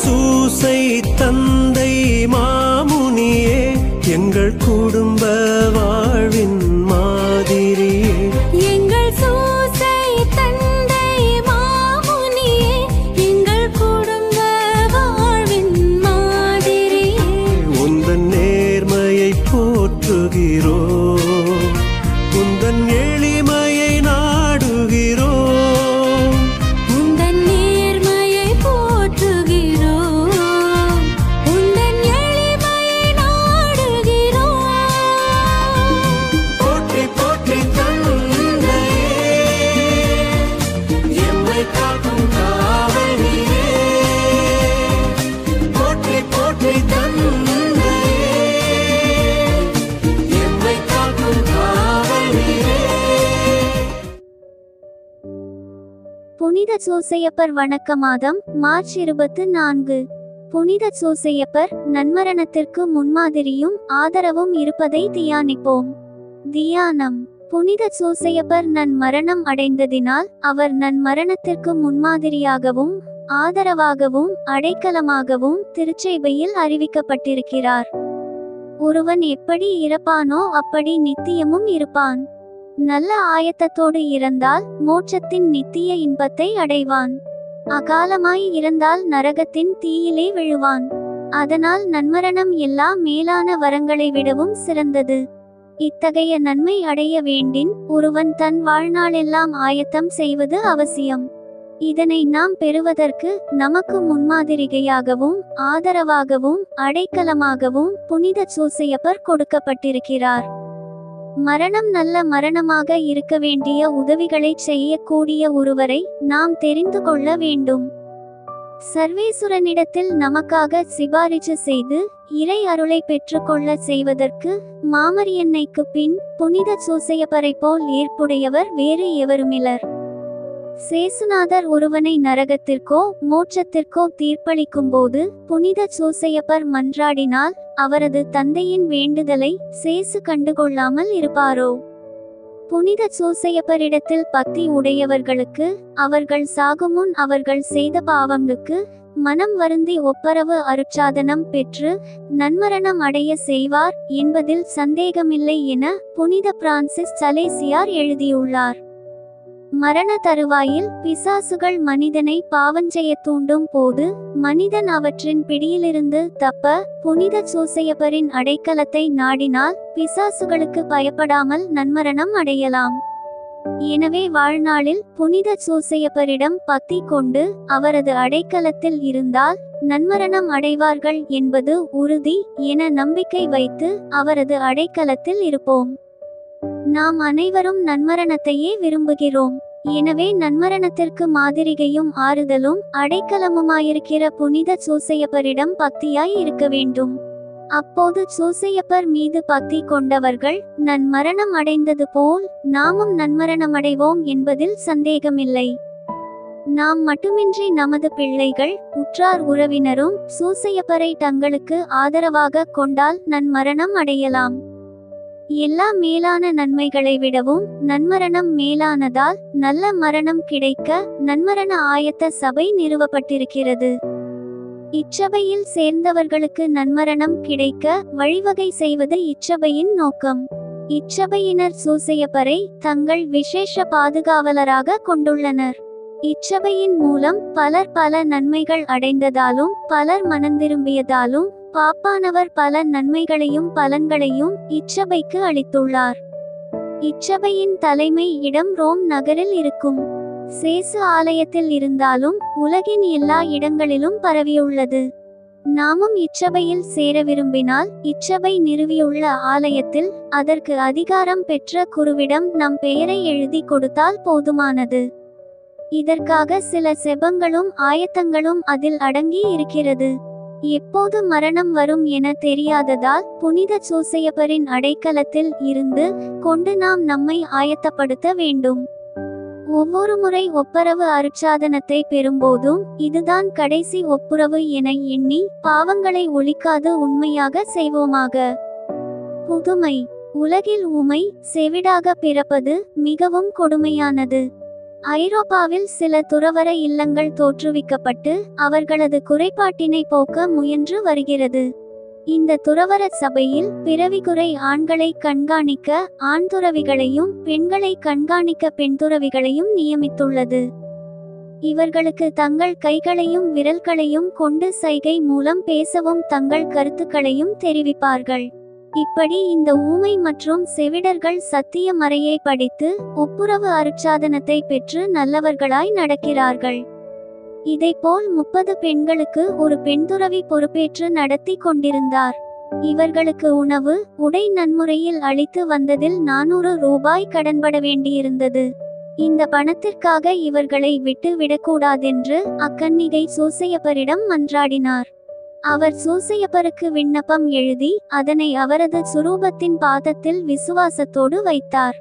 சூசை தந்தை மாமுனியே, எங்கள் குடும்ப வாழ்வின் மாதிரியே. எங்கள் சூசை தந்தை மாமுனியே, எங்கள் குடும்ப வாழ்வின் மாதிரியே. உந்தன் நேர்மையை போற்றுகிறோம், உந்தன் எளிமையை நாடுகிறோம். உந்தன் நேர்மையை போற்றுகிறோம், உந்தன் எளிமையை நாடுகிறோம். போற்றி போற்றி தந்தையே, எம்மை காக்கும் காவலியே. போற்றி போற்றி தந்தையே, எம்மை காக்கும் காவலியே. புனித சூசையப்பர் வணக்க மாதம் மார்ச் 24. புனித சூசையப்பர் நன்மரணத்திற்கு முன்மாதிரியும் ஆதரவும் இருப்பதை தியானிப்போம். தியானம். புனித சூசையப்பர் நன்மரணம் அடைந்ததினால் அவர் நன்மரணத்திற்கு முன்மாதிரியாகவும் ஆதரவாகவும் அடைக்கலமாகவும் திருச்சேபையில் அறிவிக்கப்பட்டிருக்கிறார். ஒருவன் எப்படி இறப்பானோ அப்படி நித்தியமும் இருப்பான். நல்ல ஆயத்தத்தோடு இறந்தால் மோட்சத்தின் நித்திய இன்பத்தை அடைவான். அகாலமாய் இறந்தால் நரகத்தின் தீயிலே விழுவான். அதனால் நன்மரணம் எல்லா மேலான வரங்களை விடவும் சிறந்தது. இத்தகைய நன்மை அடைய வேண்டின் ஒருவன் தன் வாழ்நாளெல்லாம் ஆயத்தம் செய்வது அவசியம். இதனை நாம் பெறுவதற்கு நமக்கு முன்மாதிரிகையாகவும் ஆதரவாகவும் அடைக்கலமாகவும் புனித சூசையப்பர் கொடுக்கப்பட்டிருக்கிறார். மரணம் நல்ல மரணமாக இருக்க வேண்டிய உதவிகளை செய்யக்கூடிய ஒருவரை நாம் தெரிந்து கொள்ள வேண்டும். சர்வேசுரனிடத்தில் நமக்காக சிபாரிசு செய்து இறை அருளை பெற்றுக்கொள்ள செய்வதற்கு மாமரியன்னைக்கு பின் புனித சூசையப்பரை போல் ஏற்புடையவர் வேறு எவருமிலர். சேசுநாதர் ஒருவனை நரகத்திற்கோ மோட்சத்திற்கோ தீர்ப்பளிக்கும் போது புனித சூசையப்பர் மன்றாடினால் அவரது தந்தையின் வேண்டுதலை சேசு கண்டுகொள்ளாமல் இருப்பாரோ? புனித சூசையப்பரிடத்தில் பக்தி உடையவர்களுக்கு அவர்கள் சாகுமுன் அவர்கள் செய்த பாவங்களுக்கு மனம் வருந்தி ஒப்பரவு அருட்சாதனம் பெற்று நன்மரணம் அடைய செய்வார் என்பதில் சந்தேகமில்லை என புனித பிரான்சிஸ் சலேசியார் எழுதியுள்ளார். மரண தருவாயில் பிசாசுகள் மனிதனை பாவஞ்செய்ய தூண்டும் போது மனிதன் அவற்றின் பிடியிலிருந்து தப்ப புனித சூசையப்பரின் அடைக்கலத்தை நாடினால் பிசாசுகளுக்கு பயப்படாமல் நன்மரணம் அடையலாம். எனவே வாழ்நாளில் புனித சூசையப்பரிடம் பக்தி கொண்டு அவரது அடைக்கலத்தில் இருந்தால் நன்மரணம் அடைவார்கள் என்பது உறுதி என நம்பிக்கை வைத்து அவரது அடைக்கலத்தில் இருப்போம். நாம் அனைவரும் நன்மரணத்தையே விரும்புகிறோம். எனவே நன்மரணத்திற்கு மாதிரிகையும் ஆறுதலும் அடைக்கலமுமாயிருக்கிற புனித சூசையப்பரிடம் பக்தியாய் இருக்க வேண்டும். அப்போது சூசையப்பர் மீது பக்தி கொண்டவர்கள் நன்மரணம் அடைந்தது போல் நாமும் நன்மரணமடைவோம் என்பதில் சந்தேகமில்லை. நாம் மட்டுமின்றி நமது பிள்ளைகள் உற்றார் உறவினரும் சூசையப்பரை தங்களுக்கு ஆதரவாக கொண்டால் நன்மரணம் அடையலாம். எல்லா மேலான நன்மைகளை விடவும் நன்மரணம் மேலானதால் நல்ல மரணம் கிடைக்க நன்மரண ஆயத்த சபை நிறுவப்பட்டிருக்கிறது. இச்சபையில் சேர்ந்தவர்களுக்கு நன்மரணம் கிடைக்க வழிவகை செய்வது இச்சபையின் நோக்கம். இச்சபையினர் சூசையப்பரை தங்கள் விசேஷ பாதுகாவலராக கொண்டுள்ளனர். இச்சபையின் மூலம் பலர் பல நன்மைகள் அடைந்ததாலும் பலர் மனந்திரும்பியதாலும் பாப்பானவர் பல நன்மைகளையும் பலன்களையும் இச்சபைக்கு அளித்துள்ளார். இச்சபையின் தலைமை இடம் ரோம் நகரில் இருக்கும். சேசு ஆலயத்தில் இருந்தாலும் உலகின் எல்லா இடங்களிலும் பரவியுள்ளது. நாமும் இச்சபையில் சேர விரும்பினால் இச்சபை நிறுவியுள்ள ஆலயத்தில் அதற்கு அதிகாரம் பெற்ற குருவிடம் நம் பெயரை எழுதி கொடுத்தால் போதுமானது. இதற்காக சில செபங்களும் ஆயத்தங்களும் அதில் அடங்கி இருக்கிறது. எப்போது மரணம் வரும் என தெரியாததால் புனித சூசையப்பரின் அடைக்கலத்தில் இருந்து கொண்டு நாம் நம்மை ஆயத்தப்படுத்த வேண்டும். ஒவ்வொரு முறை ஒப்பரவு அருட்சாதனத்தை பெறும்போதும் இதுதான் கடைசி ஒப்புரவு என எண்ணி பாவங்களை ஒழிக்காது உண்மையாக செய்வோமாக. புதுமை. உலகில் ஊமை செவிடாக பிறப்பது மிகவும் கொடுமையானது. ஐரோப்பாவில் சில துறவற இல்லங்கள் தோற்றுவிக்கப்பட்டு அவர்களது குறைபாட்டினை போக்க முயன்று வருகிறது. இந்த துறவற சபையில் பிறவிக்குறை ஆண்களை கண்காணிக்க ஆண் துறவிகளையும் பெண்களை கண்காணிக்க பெண் துறவிகளையும் நியமித்துள்ளது. இவர்களுக்கு தங்கள் கைகளையும் விரல்களையும் கொண்டு சைகை மூலம் பேசவும் தங்கள் கருத்துக்களையும் தெரிவிப்பார்கள். இப்படி இந்த ஊமை மற்றும் செவிடர்கள் சத்திய மறையை படித்து ஒப்புரவு அருட்சாதனத்தை பெற்று நல்லவர்களாய் நடக்கிறார்கள். இதைப்போல் 30 பெண்களுக்கு ஒரு பெண்துறவி பொறுப்பேற்று நடத்தி கொண்டிருந்தார். இவர்களுக்கு உணவு உடை நன்முறையில் அளித்து வந்ததில் 400 ரூபாய் கடன்பட வேண்டியிருந்தது. இந்த பணத்திற்காக இவர்களை விட்டு விடக்கூடாதென்று அக்கன்னிகை சூசையப்பரிடம் மன்றாடினார். அவர் சூசையப்பருக்கு விண்ணப்பம் எழுதி அதனை அவரது சுரூபத்தின் பாதத்தில் விசுவாசத்தோடு வைத்தார்.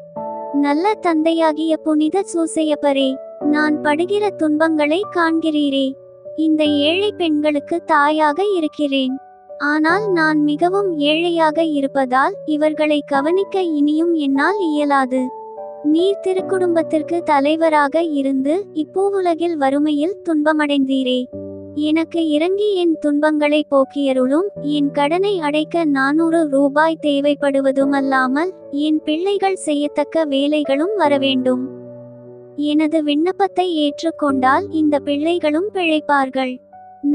நல்ல தந்தையாகிய புனித சூசையப்பரே, நான் படுகிற துன்பங்களை காண்கிறீரே. இந்த ஏழை பெண்களுக்கு தாயாக இருக்கிறேன். ஆனால் நான் மிகவும் ஏழையாக இருப்பதால் இவர்களை கவனிக்க இனியும் என்னால் இயலாது. நீர் திருக்குடும்பத்திற்கு தலைவராக இருந்து இப்பூவுலகில் வறுமையில் துன்பமடைந்தீரே. எனக்கு இறங்கி என் துன்பங்களை போக்கியருளும். என் கடனை அடைக்க 400 ரூபாய் தேவைப்படுவதுமல்லாமல் என் பிள்ளைகள் செய்யத்தக்க வேலைகளும் வரவேண்டும். எனது விண்ணப்பத்தை ஏற்றுக்கொண்டால் இந்த பிள்ளைகளும் பிழைப்பார்கள்,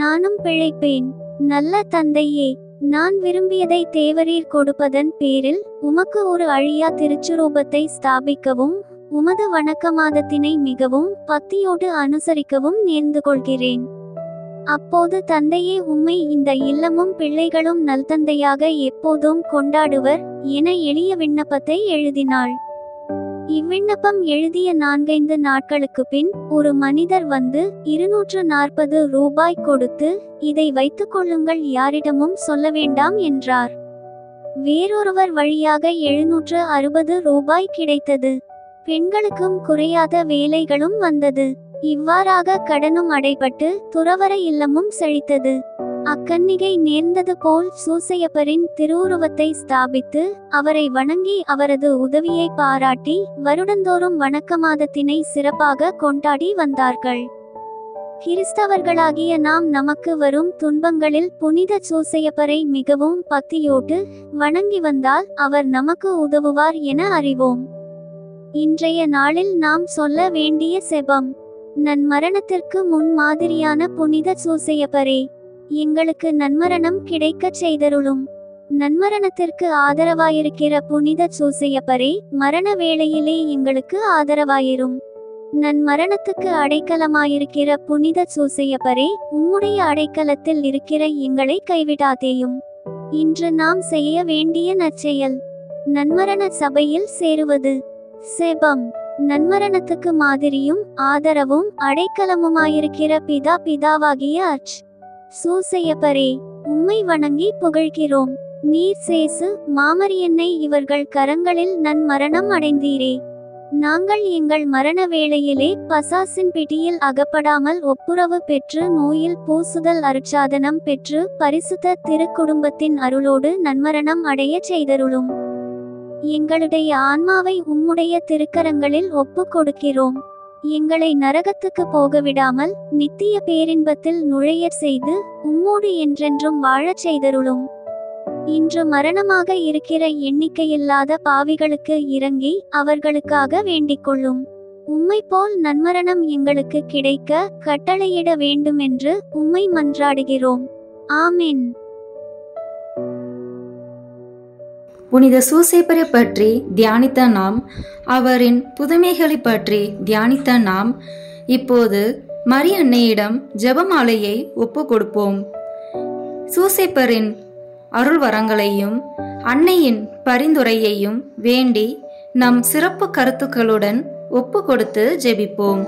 நானும் பிழைப்பேன். நல்ல தந்தையே, நான் விரும்பியதை தேவரீர் கொடுப்பதன் பேரில் உமக்கு ஒரு அழியா திருச்சுரூபத்தை ஸ்தாபிக்கவும் உமது வணக்க மாதத்தினை மிகவும் பக்தியோடு அனுசரிக்கவும் நேர்ந்து கொள்கிறேன். அப்போது தந்தையே, உம்மை இந்த இல்லமும் பிள்ளைகளும் நல்தந்தையாக எப்போதும் கொண்டாடுவர் என எளிய விண்ணப்பத்தை எழுதினாள். இவ்விண்ணப்பம் எழுதிய 4-5 நாட்களுக்கு பின் ஒரு மனிதர் வந்து 240 ரூபாய் கொடுத்து, இதை வைத்துக் கொள்ளுங்கள், யாரிடமும் சொல்ல வேண்டாம் என்றார். வேறொருவர் வழியாக 760 ரூபாய் கிடைத்தது. பெண்களுக்கும் குறையாத வேலைகளும் வந்தது. இவ்வாறாக கடனும் அடைபட்டு துறவற இல்லமும் செழித்தது. அக்கன்னிகை நேர்ந்தது போல் சூசையப்பரின் திருவுருவத்தை ஸ்தாபித்து அவரை வணங்கி அவரது உதவியை பாராட்டி வருடந்தோறும் வணக்க மாதத்தினை சிறப்பாக கொண்டாடி வந்தார்கள். கிறிஸ்தவர்களாகிய நாம் நமக்கு வரும் துன்பங்களில் புனித சூசையப்பரை மிகவும் பக்தியோடு வணங்கி வந்தால் அவர் நமக்கு உதவுவார் என அறிவோம். இன்றைய நாளில் நாம் சொல்ல வேண்டிய செபம். நன்மரணத்திற்கு முன் மாதிரியான புனித சூசையப்பரே, எங்களுக்கு நன்மரணம் கிடைக்கச் செய்தருளும். நன்மரணத்திற்கு ஆதரவாயிருக்கிற புனித சூசையப்பரே, மரண வேளையிலே எங்களுக்கு ஆதரவாயிரும். நன்மரணத்துக்கு அடைக்கலமாயிருக்கிற புனித சூசையப்பரே, உம்முடைய அடைக்கலத்தில் இருக்கிற எங்களை கைவிடாதேயும். இன்று நாம் செய்ய வேண்டிய நற்செயல். நன்மரண சபையில் சேருவது. செபம். நன்மரணத்துக்கு மாதிரியும் ஆதரவும் அடைக்கலமுமாயிருக்கிற பிதாவாகிய அர்ச் சூசையப்பரே, உம்மை வணங்கி புகழ்கிறோம். நீர் சேசு மாமரியன்னை இவர்கள் கரங்களில் நன்மரணம் அடைந்தீரே. நாங்கள் எங்கள் மரண வேளையிலே பசாசின் பிடியில் அகப்படாமல் ஒப்புரவு பெற்று நோயில் பூசுதல் அருட்சாதனம் பெற்று பரிசுத்த திருக்குடும்பத்தின் அருளோடு நன்மரணம் அடைய செய்தருளும். எங்களுடைய ஆன்மாவை உம்முடைய திருக்கரங்களில் ஒப்பு கொடுக்கிறோம். எங்களை நரகத்துக்கு போகவிடாமல் நித்திய பேரின்பத்தில் நுழைய செய்து உம்மோடு என்றென்றும் வாழச் செய்தருளும். இன்று மரணமாக இருக்கிற எண்ணிக்கையில்லாத பாவிகளுக்கு இறங்கி அவர்களுக்காக வேண்டிக்கொள்ளும். உம்மை போல் நன்மரணம் எங்களுக்கு கிடைக்க கட்டளையிட வேண்டுமென்று உம்மை மன்றாடுகிறோம். ஆமென். புனித சூசையப்பரை பற்றி தியானித்த நாம், அவரின் புதுமைகளை பற்றி தியானித்த நாம், இப்போது மரி அன்னையிடம் ஜெபமாலையை ஒப்பு கொடுப்போம். சூசையப்பரின் அருள் வரங்களையும் அன்னையின் பரிந்துரையையும் வேண்டி நம் சிறப்பு கருத்துக்களுடன் ஒப்பு கொடுத்து ஜெபிப்போம்.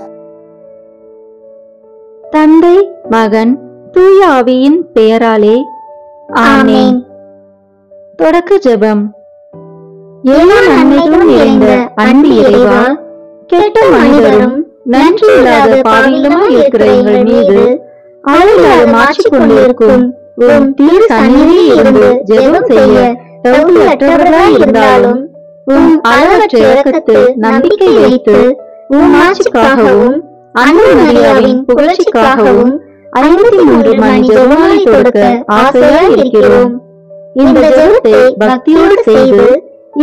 தந்தை, மகன், தூய ஆவியின் பெயராலே ஆமென். தொடக்க ஜெபம். எல்லா நன்மைகளும் நிறைந்த அன்பு இறைவா, கெட்ட மனிதரும் நன்றியில்லாத பாவிகளுமாய் இருக்கிற எங்கள் மீது அளவில்லாத மாற்றிக் கொண்டிருக்கும் உம் திரு சந்நிதியில் இருந்து ஜெபம் செய்ய தகுதியற்றவர்களாய் இருந்தாலும் உம் அளவற்ற இரக்கத்தில் நம்பிக்கை வைத்து உம் ஆட்சிக்காகவும் அன்னை மரியாவின் புகழ்ச்சிக்காகவும் 53 மணி ஜெபமாலை கொடுக்க ஆசையாய் இருக்கிறோம். இந்த ஜெபத்தை பக்தியோடு செய்து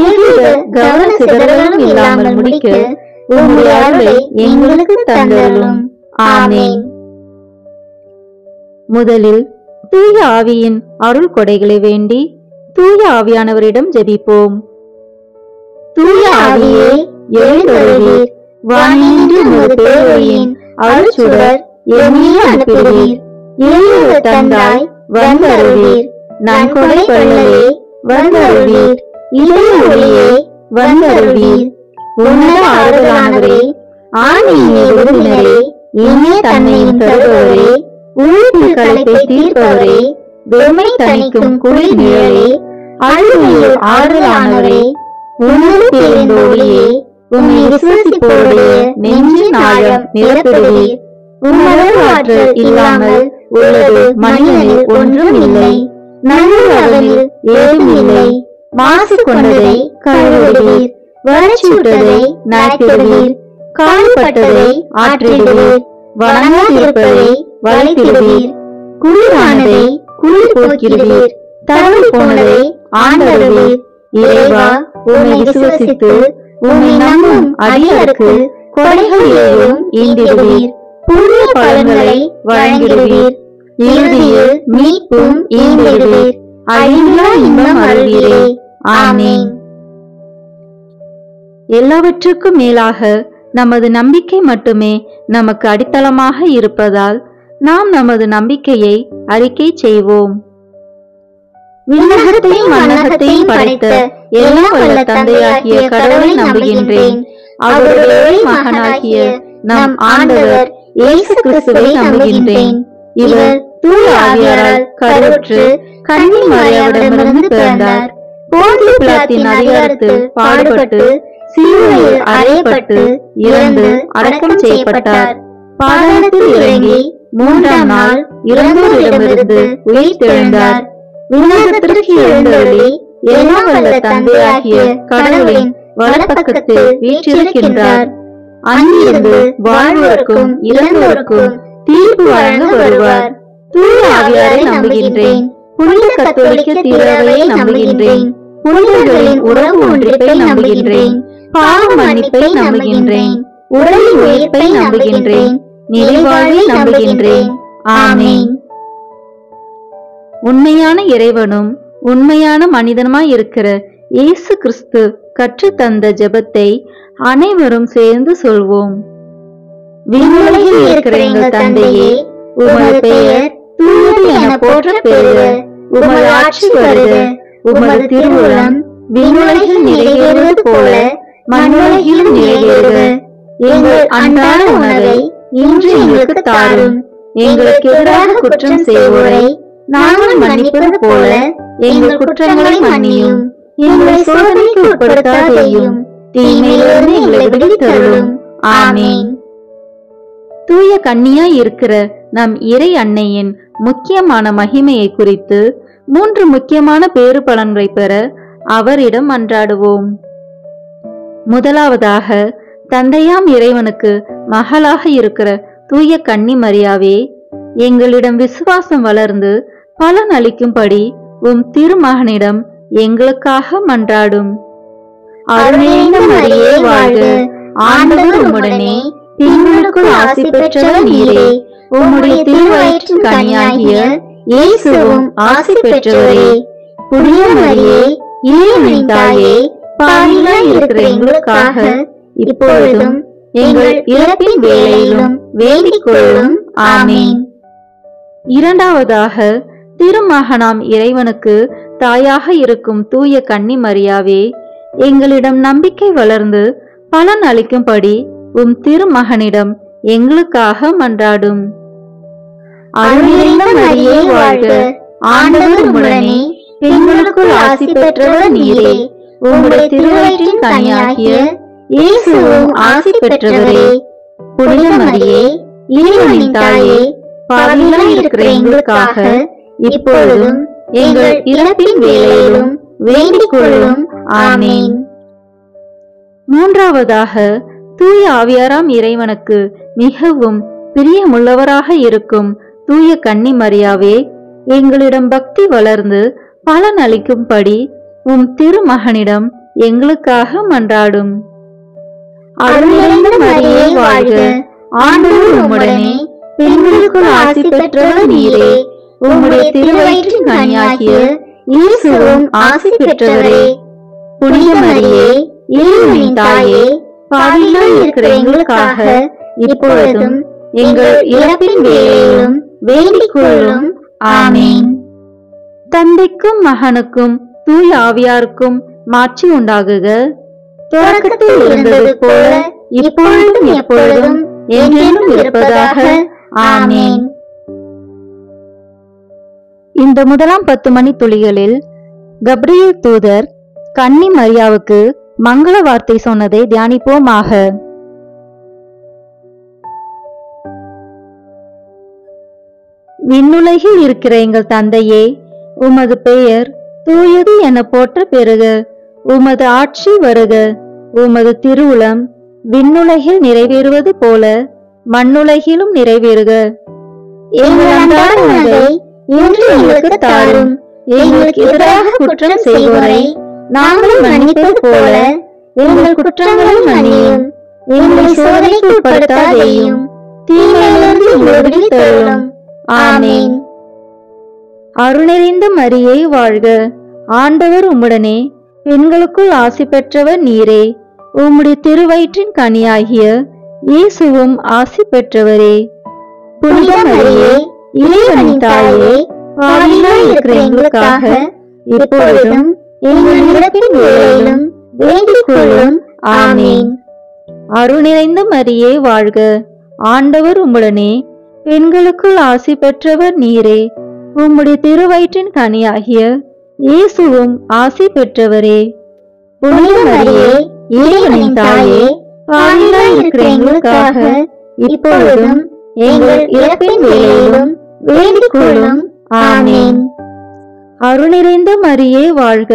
எவ்வித கவன சிதறலும் இல்லாமல் முடிக்க உம்முடைய அருளை எங்களுக்கு தந்தருளும். ஆமென். முதலில் தூய ஆவியின் அருள் கொடைகளை வேண்டி தூய ஆவியானவரிடம் ஜெபிப்போம். தூய ஆவியே எழுந்தருளீர், வானின்று உமது பேரொளியின் அருள்சுடர் எம்மீது அனுப்புவீர். எளிய தந்தாய் வந்தருளீர், நன்கொடை வள்ளலே வந்தருளீர், இதய ஒளியே வந்தருளீர். உன்னத ஆறுதலானவரே, ஆணியின் விருந்தினரே, இனிய தன்மையும் தருபவரே, உள்ளத்தில் களைப்பை தீர்ப்பவரே, வெம்மை தணிக்கும் குளிர் நிழலே, அழுகையில் ஆறுதலானவரே, உன்னத பேரின் ஒளியே, உம்மை விசுவாசிப்போருடைய நெஞ்சின் ஆழம் நிரப்புவீர். உம்மளவு ஆற்றல் இல்லாமல் உள்ளது மனிதனில் ஒன்றும் இல்லை. நல்ல அவனில் ஏதும் இல்லை. மாசு கொண்டதை கழுவுவீர், வறட்சியுற்றதை நனைத்திடுவீர், கால்பட்டதை ஆற்றிடுவீர், வணங்காதிருப்பதை வளைத்திடுவீர், குளிரானதை குளிர் போக்கிறீர், தவறு போனதை ஆண்டருவீர். இறைவா, உம்மை விசுவசித்து உம்மை நம்பும் அடியாருக்கு கொடைகளையும் ஈந்திடுவீர், புண்ணிய பலன்களை வழங்கிடுவீர், இறுதியில் மீட்பும் ஈந்திடுவீர், அழிவில்லா இன்பம் அருள்வீரே. ஆமென். எல்லாவற்றுக்கும் மேலாக நமது நம்பிக்கை மட்டுமே நமக்கு அடித்தளமாக இருப்பதால் நாம் நமது நம்பிக்கையை அறிக்கை செய்வோம். விண்ணகத்தையும் மண்ணகத்தையும் படைத்த எல்லாம் வல்ல தந்தையாகிய கடவுளை நம்புகின்றேன். அவருடைய ஒரே மகனாகிய நம் ஆண்டவர் இயேசு கிறிஸ்துவை நம்புகின்றேன். இவர் தூய ஆவியாரால் கருவுற்று கன்னி மரியாவிடமிருந்து பிறந்தார். போந்திய பிலாத்தின் அதிகாரத்தில் பாடுபட்டு சிலுவையில் அறையப்பட்டு இறந்து அடக்கம் செய்யப்பட்டார். பாதாளத்தில் இறங்கி 3ஆம் நாள் இறந்தோரிடமிருந்து உயிர்த்தெழுந்தார். விண்ணகத்திற்கு எழுந்தருளி எல்லாம் வல்ல தந்தையாகிய கடவுளின் வலப்பக்கத்தில் வீற்றிருக்கின்றார். அங்கிருந்து வாழ்வோருக்கும் இறந்தோருக்கும் தீர்ப்பு வழங்க வருவார். தூய ஆவியாரை நம்புகின்றேன். புனித கத்தோலிக்க திருவையை நம்புகின்றேன். புனிதர்களின் உறவு ஒன்றிப்பை நம்புகின்றேன். பாவ மன்னிப்பை நம்புகின்றேன். உடலின் உயிர்ப்பை நம்புகின்றேன். நிறைவாழ்வை நம்புகின்றேன். ஆமென். உண்மையான இறைவனும் உண்மையான மனிதனுமாய் இருக்கிற இயேசு கிறிஸ்து கற்றுத்தந்த ஜெபத்தை அனைவரும் சேர்ந்து சொல்வோம். விண்ணுலகில் இருக்கிற எங்கள் தந்தையே, உமது பெயர் தூயது என போற்ற பெறுக. உமது ஆட்சி வருக. உமது திருவுளம் விண்ணுலகில் நிறைவேறுவது போல மண்ணுலகிலும் நிறைவேறுக. எங்கள் அன்றாட உணவை இன்று எங்களுக்கு தாரும். எங்களுக்கு எதிராக குற்றம் செய்வோரை நாங்கள் மன்னிப்பது போல எங்கள் குற்றங்களை மன்னியும். எங்களை சோதனைக்கு உட்படுத்தாதேயும், தீமையிலிருந்து எங்களை விடுவித்தருளும். ஆமென். தூய கன்னியாய் இருக்கிற நம் இறை அன்னையின் முக்கியமான மகிமையை குறித்து 3 முக்கியமான பேறு பலன்களை பெற அவரிடம் மன்றாடுவோம். முதலாவதாக, தந்தையாம் இறைவனுக்கு மகளாக இருக்கிற தூய கன்னி மரியாவே, எங்களிடம் விசுவாசம் வளர்ந்து பலன் அளிக்கும்படி உம் திருமகனிடம் எங்களுக்காக மன்றாடும். அருள்நிறைந்த மரியே வாழ்க, ஆண்டவர் உம்முடனே, பெண்களுக்குள் ஆசி பெற்றவர் நீரே. உம்முடைய திருவயிற்றின் கனியாகிய இயேசுவும் ஆசி பெற்றவரே. புனித மரியே, இறைவனின் தாயே, பாவிகளாய் இருக்கிற எங்களுக்காக இப்பொழுதும் எங்கள் இறப்பின் வேளையிலும் வேண்டிக் கொள்ளும். ஆமென். இரண்டாவதாக, திருமகனாம் இறைவனுக்கு தாயாக இருக்கும் தூய கன்னி மரியாவே, எங்களிடம் நம்பிக்கை வளர்ந்து பலன் அளிக்கும்படி உம் திருமகனிடம் எங்களுக்காக மன்றாடும். அருள்நிறைந்த மரியே வாழ்க, ஆண்டவர் உம்முடனே, பெண்களுக்குள் ஆசி பெற்றவர் நீரே. உம்முடைய திருவயிற்றின் கனியாகிய இயேசுவும் ஆசி பெற்றவரே. புனித மரியே, இறைவனின் தாயே, பாவிகளாய் இருக்கிற எங்களுக்காக இப்பொழுதும் எங்கள் இறப்பின் வேளையிலும் வேண்டிக் கொள்ளும். ஆமென். மூன்றாவதாக, தூய ஆவியாராம் இறைவனுக்கு மிகவும் பிரியமுள்ளவராக இருக்கும் தூய கன்னி மரியாவே, எங்களிடம் பக்தி வளர்ந்து பலன் அளிக்கும்படி உம் திருமகனிடம் எங்களுக்காக மன்றாடும். அருள் நிறைந்த மரியே வாழ்க, ஆண்டவர் உம்முடனே, பெண்களுக்குள் ஆசி பெற்றவர் நீரே. உம்முடைய திருவயிற்றின் கனியாகிய இயேசுவும் ஆசி பெற்றவரே. புனித மரியே, இறைவனின் தாயே, பாவிகளாய் இருக்கிற எங்களுக்காக இப்பொழுதும் எங்கள் இறப்பின் வேளையிலும் வேண்டிக் கொள்ளும். ஆமீன். தந்தைக்கும் மகனுக்கும் தூய ஆவியாருக்கும் மாட்சி உண்டாகுக. தொடக்கத்தில் இருந்தது போல இப்பொழுதும் எப்பொழுதும் என்றென்றும் இருப்பதாக. ஆமீன். இந்த முதலாம் 10 மணி துளிகளில் கப்ரியேல் தூதர் கன்னி மரியாவுக்கு மங்கள வார்த்தை சொன்னதை தியானிப்போமாக. விண்ணுலகில் இருக்கிற எங்கள் தந்தையே, உமது பெயர் தூயது என போற்ற பெறுக. உமது ஆட்சி வருக. உமது திருவுளம் விண்ணுலகில் நிறைவேறுவது போல மண்ணுலகிலும் நிறைவேறுக. எங்கள் அன்றாட உணவை இன்று எங்களுக்கு தாரும். எங்களுக்கு எதிராக குற்றம் செய்வோரை நாங்கள் மன்னிப்பது போல எங்கள் குற்றங்களை மன்னியும். எங்களை சோதனைக்கு உட்படுத்தாதேயும், தீமையிலிருந்து எங்களை விடுவித்தருளும். ஆமீன். அருள் நிறைந்த மரியே வாழ்க, ஆண்டவர் உம்முடனே, பெண்களுக்குள் ஆசி பெற்றவர் நீரே. உம்முடைய திருவயிற்றின் கனியாகிய இயேசுவும் ஆசி பெற்றவரே. புனித மரியே, இறைவனின் தாயே, பாவிகளாய் இருக்கிற எங்களுக்காக இப்பொழுதும் எங்கள் இறப்பின் வேளையிலும் வேண்டிக் கொள்ளும். ஆமீன். அருள் நிறைந்த மரியே வாழ்க, ஆண்டவர் உம்முடனே, பெண்களுக்குள் ஆசி பெற்றவர் நீரே. உம்முடைய திருவயிற்றின் கனியாகிய இயேசுவும் ஆசி பெற்றவரே. புனித மரியே, இறைவனின் தாயே, பாவிகளாய் இருக்கிற எங்களுக்காக இப்பொழுதும் எங்கள் இறப்பின் வேளையிலும் வேண்டிக் கொள்ளும். ஆமீன். அருள் நிறைந்த மரியே வாழ்க,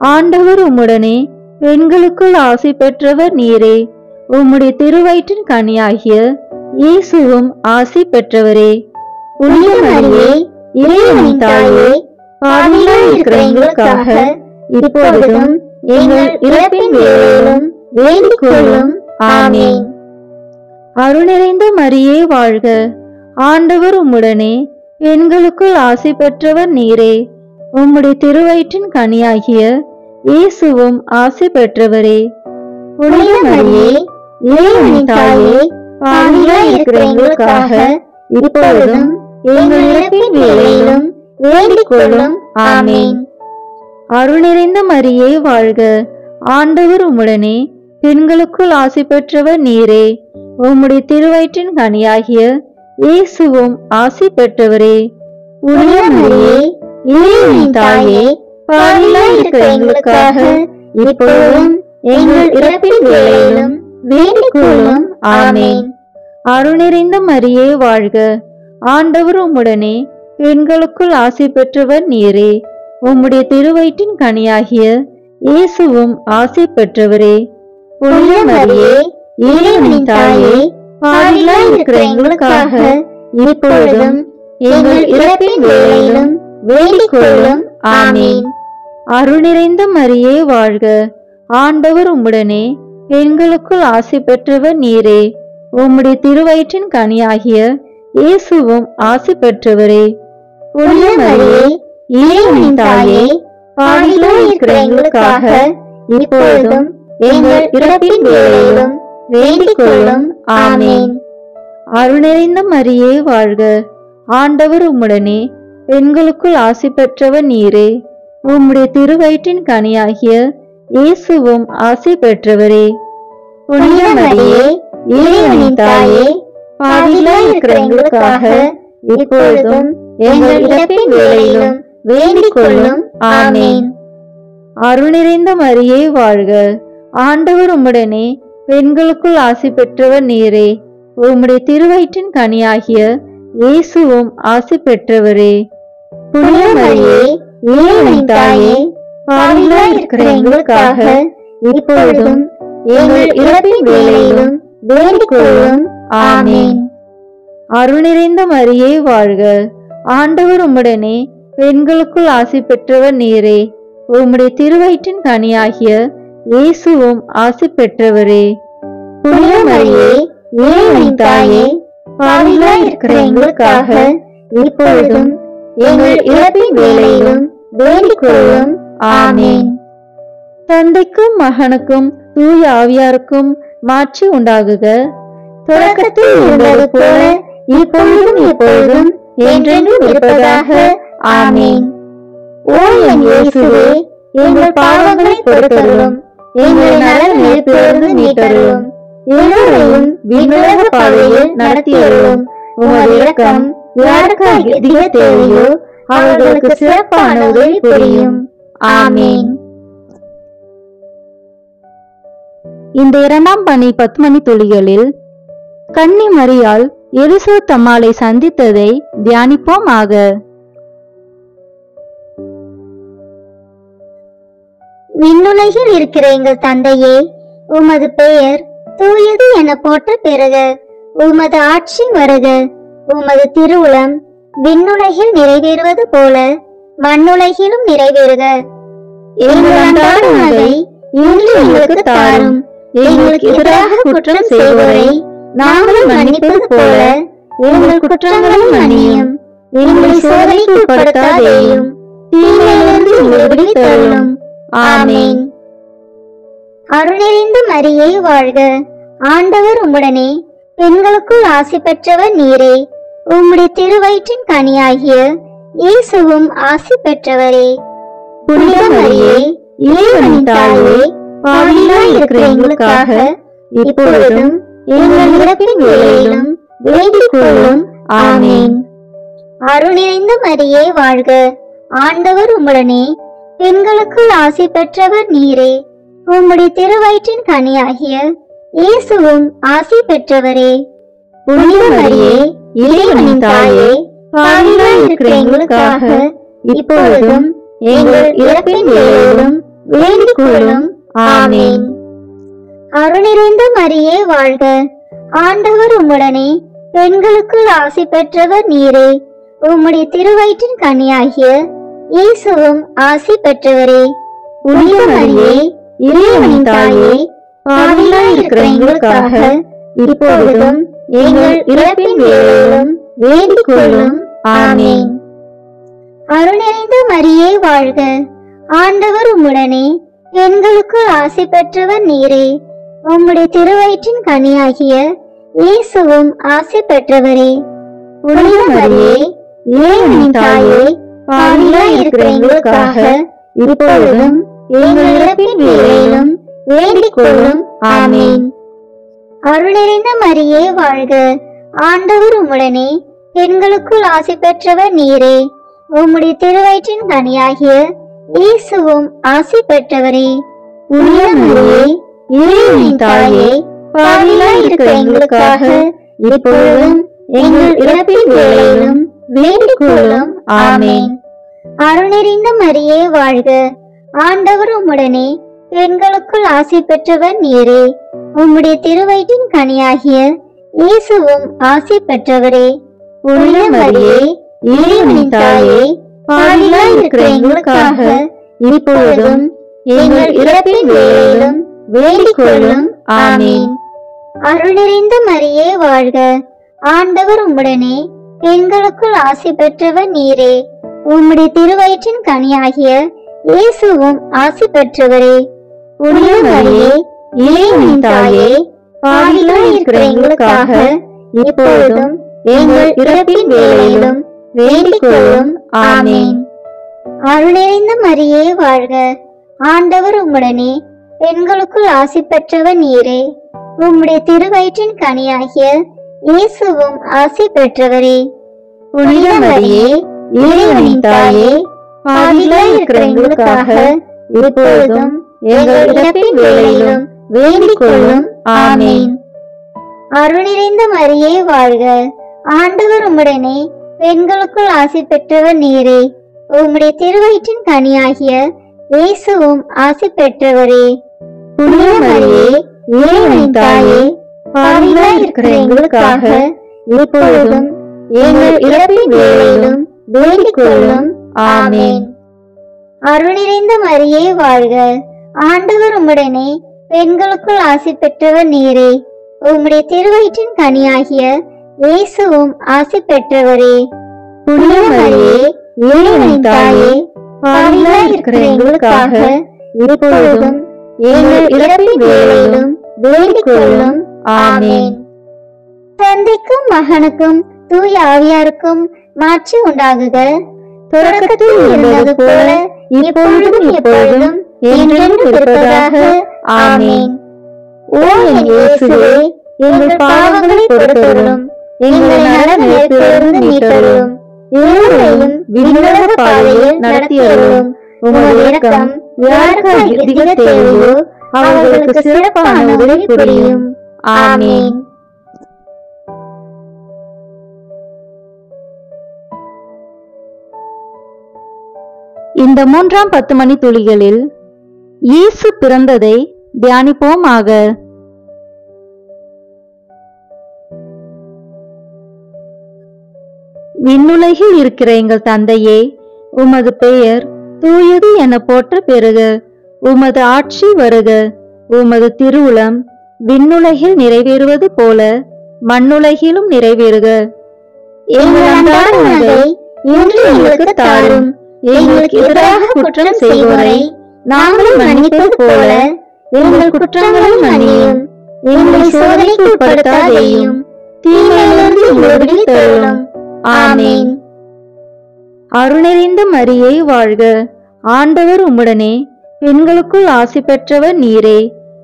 ஆண்டவர் உம்முடனே, பெண்களுக்குள் ஆசி பெற்றவர் நீரே. உம்முடைய திருவயிற்றின் கனியாகிய இயேசுவும் ஆசி பெற்றவரே. புனித மரியே, இறைவனின் தாயே, பாவிகளாய் இருக்கிற எங்களுக்காக இப்பொழுதும் எங்கள் இறப்பின் வேளையிலும் வேண்டிக் கொள்ளும். ஆமீன். அருள் நிறைந்த மரியே வாழ்க, ஆண்டவர் உம்முடனே, பெண்களுக்குள் ஆசி பெற்றவர் நீரே. உம்முடைய திருவயிற்றின் கனியாகிய இயேசுவும் ஆசி பெற்றவரே. புனித மரியே, இறைவனின் தாயே, பாவிகளாய் இருக்கிற எங்களுக்காக இப்பொழுதும் எங்கள் இறப்பின் வேளையிலும் வேண்டிக் கொள்ளும். ஆமீன். அருள் நிறைந்த மரியே வாழ்க, ஆண்டவர் உம்முடனே, பெண்களுக்குள் ஆசி பெற்றவர் நீரே. உம்முடைய திருவயிற்றின் கனியாகிய இயேசுவும் ஆசி பெற்றவரே. புனித மரியே, இறைவனின் தாயே, பாவிகளாய் இருக்கிற எங்களுக்காக இப்பொழுதும் எங்கள் இறப்பின் வேளையிலும் வேண்டிக் கொள்ளும். ஆமீன். அருள் நிறைந்த மரியே வாழ்க, ஆண்டவர் உம்முடனே, பெண்களுக்குள் ஆசி பெற்றவர் நீரே. உம்முடைய திருவயிற்றின் கனியாகிய இயேசுவும் ஆசி பெற்றவரே. புனித மரியே, இறைவனின் தாயே, பாவிகளாய் இருக்கிற எங்களுக்காக இப்பொழுதும் எங்கள் இறப்பின் வேளையிலும் வேண்டிக் கொள்ளும். ஆமீன். அருள் நிறைந்த மரியே வாழ்க, ஆண்டவர் உம்முடனே, பெண்களுக்குள் ஆசி பெற்றவர் நீரே. உம்முடைய திருவயிற்றின் கனியாகிய இயேசுவும் ஆசி பெற்றவரே. புனித மரியே, இறைவனின் தாயே, பாவிகளாய் இருக்கிற எங்களுக்காக இப்பொழுதும் எங்கள் இறப்பின் வேளையிலும் வேண்டிக் கொள்ளும். ஆமீன். அருள் நிறைந்த மரியே வாழ்க, ஆண்டவர் உம்முடனே, பெண்களுக்குள் ஆசி பெற்றவர் நீரே. உம்முடைய திருவயிற்றின் கனியாகிய இயேசுவும் ஆசி பெற்றவரே. புனித மரியே, இறைவனின் தாயே, பாவிகளாய் இருக்கிற எங்களுக்காக இப்பொழுதும் எங்கள் இறப்பின் வேளையிலும் வேண்டிக் கொள்ளும். ஆமீன். அருள் நிறைந்த மரியே வாழ்க, ஆண்டவர் உம்முடனே, பெண்களுக்குள் ஆசி பெற்றவர் நீரே. உம்முடைய திருவயிற்றின் கனியாகிய இயேசுவும் ஆசி பெற்றவரே. புனித மரியே, இறைவனின் தாயே, பாவிகளாய் இருக்கிற எங்களுக்காக இப்பொழுதும் எங்கள் இறப்பின் வேளையிலும் வேண்டிக் கொள்ளும். ஆமென். அருள் நிறைந்த மரியே வாழ்க, ஆண்டவர் உம்முடனே, பெண்களுக்குள் ஆசி பெற்றவர் நீரே. உம்முடைய திருவயிற்றின் கனியாகிய இயேசுவும் ஆசி பெற்றவரே. புனித மரியே, இறைவனின் தாயே, பாவிகளாய் இருக்கிற எங்களுக்காக இப்பொழுதும் எங்கள் இறப்பின் வேளையிலும் வேண்டிக் கொள்ளும். ஆமென். தந்தைக்கும் மகனுக்கும் தூய ஆவியாருக்கும் மாட்சி உண்டாகுக. தொடக்கத்தில் இருந்தது போல இப்பொழுதும் எப்பொழுதும் என்றென்றும் இருப்பதாக. ஆமென். ஓ என் இயேசுவே, எங்கள் பாவங்களை பொறுத்தருளும், எங்களை நரக நெருப்பிலிருந்து மீட்டருளும், எல்லோரையும் விண்ணுலக பாதையில் நடத்தியருளும். உமது இரக்கம் யாருக்கு அதிக தேவையோ அவர்களுக்கு சிறப்பான உதவி புரியும். ஆமென். இந்த 2ஆம் பணி 10 மணி துளிகளில் கன்னி மரியாள் எலிசபெத் அம்மாளை சந்தித்ததை தியானிப்போமாக. விண்ணுலகில் இருக்கிற எங்கள் தந்தையே, உமது பெயர் தூயது என போற்ற பெறுக. உமது ஆட்சி வருக. உமது திருவுளம் விண்ணுலகில் நிறைவேறுவது போல மண்ணுலகிலும் நிறைவேறுக. எங்கள் அன்றாட உணவை இன்று எங்களுக்கு தாரும். எங்களுக்கு எதிராக குற்றம் செய்வோரை நாங்கள் மன்னிப்பது போல எங்கள் குற்றங்களை மன்னியும். எங்களை சோதனைக்கு உட்படுத்தாதேயும், தீமையிலிருந்து எங்களை விடுவித்தருளும். ஆமென். அருள் நிறைந்த மரியே வாழ்க, ஆண்டவர் உம்முடனே, பெண்களுக்குள் ஆசி பெற்றவர் நீரே. உம்முடைய திருவயிற்றின் கனியாகிய இயேசுவும் ஆசி பெற்றவரே. புனித மரியே, இறைவனின் தாயே, பாவிகளாய் இருக்கிற எங்களுக்காக இப்பொழுதும் எங்கள் இறப்பின் வேளையிலும் வேண்டிக் கொள்ளும். ஆமென். அருள் நிறைந்த மரியே வாழ்க, ஆண்டவர் உம்முடனே, பெண்களுக்குள் ஆசி பெற்றவர் நீரே. உம்முடைய திருவயிற்றின் கனியாகிய இயேசுவும் ஆசி பெற்றவரே. புனித மரியே, இறைவனின் தாயே, பாவிகளாய் இருக்கிற எங்களுக்காக இப்பொழுதும் எங்கள் இறப்பின் வேளையிலும் வேண்டிக் கொள்ளும். ஆமென். அருள் நிறைந்த மரியே வாழ்க, ஆண்டவர் உம்முடனே, பெண்களுக்குள் ஆசி பெற்றவர் நீரே. உம்முடைய திருவயிற்றின் கனியாகிய இயேசுவும் ஆசி பெற்றவரே. புனித மரியே, இறைவனின் தாயே, பாவிகளாய் இருக்கிற எங்களுக்காக இப்பொழுதும் எங்கள் இறப்பின் வேளையிலும் வேண்டிக் கொள்ளும். ஆமென். அருள் நிறைந்த மரியே வாழ்க, ஆண்டவர் உம்முடனே, பெண்களுக்குள் ஆசி பெற்றவர் நீரே. உம்முடைய திருவயிற்றின் கனியாகிய இயேசுவும் ஆசி பெற்றவரே. புனித மரியே, இறைவனின் தாயே, பாவிகளாய் இருக்கிற எங்களுக்காக இப்பொழுதும் எங்கள் இறப்பின் வேளையிலும் வேண்டிக் கொள்ளும். ஆமென். அருள் நிறைந்த மரியே வாழ்க, ஆண்டவர் உம்முடனே, பெண்களுக்குள் ஆசி பெற்றவர் நீரே. உம்முடைய திருவயிற்றின் கனியாகிய இயேசுவும் ஆசி பெற்றவரே. புனித மரியே, இறைவனின் தாயே, பாவிகளாய் இருக்கிற எங்களுக்காக இப்பொழுதும் எங்கள் இறப்பின் வேளையிலும் வேண்டிக் கொள்ளும். ஆமென். அருள் நிறைந்த மரியே வாழ்க, ஆண்டவர் உம்முடனே, பெண்களுக்குள் ஆசி பெற்றவர் நீரே. உம்முடைய திருவயிற்றின் கனியாகிய இயேசுவும் ஆசி பெற்றவரே. புனித மரியே, இறைவனின் தாயே, பாவிகளாய் இருக்கிற எங்களுக்காக இப்பொழுதும் எங்கள் இறப்பின் வேளையிலும் வேண்டிக் கொள்ளும். ஆமென். அருள் நிறைந்த மரியே வாழ்க, ஆண்டவர் உம்முடனே, பெண்களுக்குள் ஆசி பெற்றவர் நீரே. உம்முடைய திருவயிற்றின் கனியாகிய இயேசுவும் ஆசி பெற்றவரே. புனித மரியே, இறைவனின் தாயே, பாவிகளாய் இருக்கிற எங்களுக்காக இப்பொழுதும் எங்கள் இறப்பின் வேளையிலும் வேண்டிக் கொள்ளும். ஆமென். அருள் நிறைந்த மரியே வாழ்க, ஆண்டவர் உம்முடனே, பெண்களுக்குள் ஆசி பெற்றவர் நீரே. உம்முடைய திருவயிற்றின் கனியாகிய இயேசுவும் ஆசி பெற்றவரே. புனித மரியே, இறைவனின் தாயே, பாவிகளாய் இருக்கிற எங்களுக்காக இப்பொழுதும் எங்கள் இறப்பின் வேளையிலும் வேண்டிக் கொள்ளும். ஆமென். அருள் நிறைந்த மரியே வாழ்க, ஆண்டவர் உம்முடனே, பெண்களுக்குள் ஆசி பெற்றவர் நீரே. உம்முடைய திருவயிற்றின் கனியாகிய இயேசுவும் ஆசி பெற்றவரே. புனித மரியே, இறைவனின் தாயே, பாவிகளாய் இருக்கிற எங்களுக்காக இப்பொழுதும் எங்கள் இறப்பின் வேளையிலும் வேண்டிக் கொள்ளும். ஆமென். அருள் நிறைந்த மரியே வாழ்க, ஆண்டவர் உம்முடனே, பெண்களுக்குள் ஆசி பெற்றவர் நீரே. உம்முடைய திருவயிற்றின் கனியாகிய இயேசுவும் ஆசி பெற்றவரே. புனித மரியே, இறைவனின் தாயே, பாவிகளாய் இருக்கிற எங்களுக்காக இப்பொழுதும் எங்கள் இறப்பின் வேளையிலும் வேண்டிக் கொள்ளும். ஆமென். தந்தைக்கும் மகனுக்கும் தூய ஆவியாருக்கும் மாட்சி உண்டாகுக. தொடக்கத்தில் இருந்தது போல இப்பொழுதும் எப்பொழுதும் என்றென்றும் இருப்பதாக. ஆமென். ஓ என் இயேசுவே, எங்கள் பாவங்களை பொறுத்தருளும், எங்கள் நரகத்திலிருந்து மீட்டருளும், எல்லோரையும் விண்ணுலக பாதையில் நடத்தியருளும். உமது இரக்கம் யாருக்கு அதிக தேவையோ அவர்களுக்கு சிறப்பான உதவி புரியும். ஆமென். இந்த 3ஆம் 10 மணி துளிகளில் இயேசு பிறந்ததை தியானிப்போமாக. விண்ணுலகில் இருக்கிற எங்கள் தந்தையே, உமது பெயர் தூயது என போற்ற பெறுக. உமது ஆட்சி வருக. உமது திருவுளம் விண்ணுலகில் நிறைவேறுவது போல மண்ணுலகிலும் நிறைவேறுக. எங்கள் அன்றாட உணவை இன்று எங்களுக்கு தாரும். எங்களுக்கு எதிராக குற்றம் செய்வோரை நாங்கள் மன்னிப்பது போல எங்கள் குற்றங்களை மன்னியும். எங்களை சோதனைக்கு உட்படுத்தாதேயும், தீமையிலிருந்து எங்களை விடுவித்தருளும். ஆமென். அருள் நிறைந்த மரியே வாழ்க, ஆண்டவர் உம்முடனே, பெண்களுக்குள் ஆசி பெற்றவர் நீரே.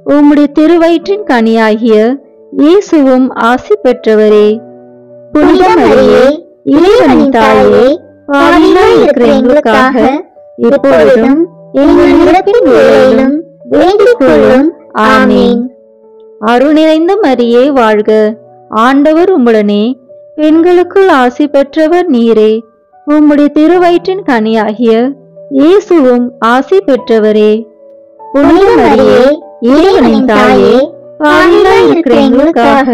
உம்முடைய திருவயிற்றின் கனியாகிய இயேசுவும் ஆசி பெற்றவரே. புனித மரியே, இறைவனின் தாயே, பாவிகளாய் இருக்கிற எங்களுக்காக இப்பொழுதும் எங்கள் இறப்பின் வேளையிலும் வேண்டிக் கொள்ளும். ஆமென். அருள் நிறைந்த மரியே வாழ்க, ஆண்டவர் உம்முடனே, பெண்களுக்குள் ஆசி பெற்றவர் நீரே. உம்முடைய திருவயிற்றின் கனியாகிய இயேசுவும் ஆசி பெற்றவரே. புனித மரியே, இறைவனின் தாயே, பாவிகளாய் இருக்கிற எங்களுக்காக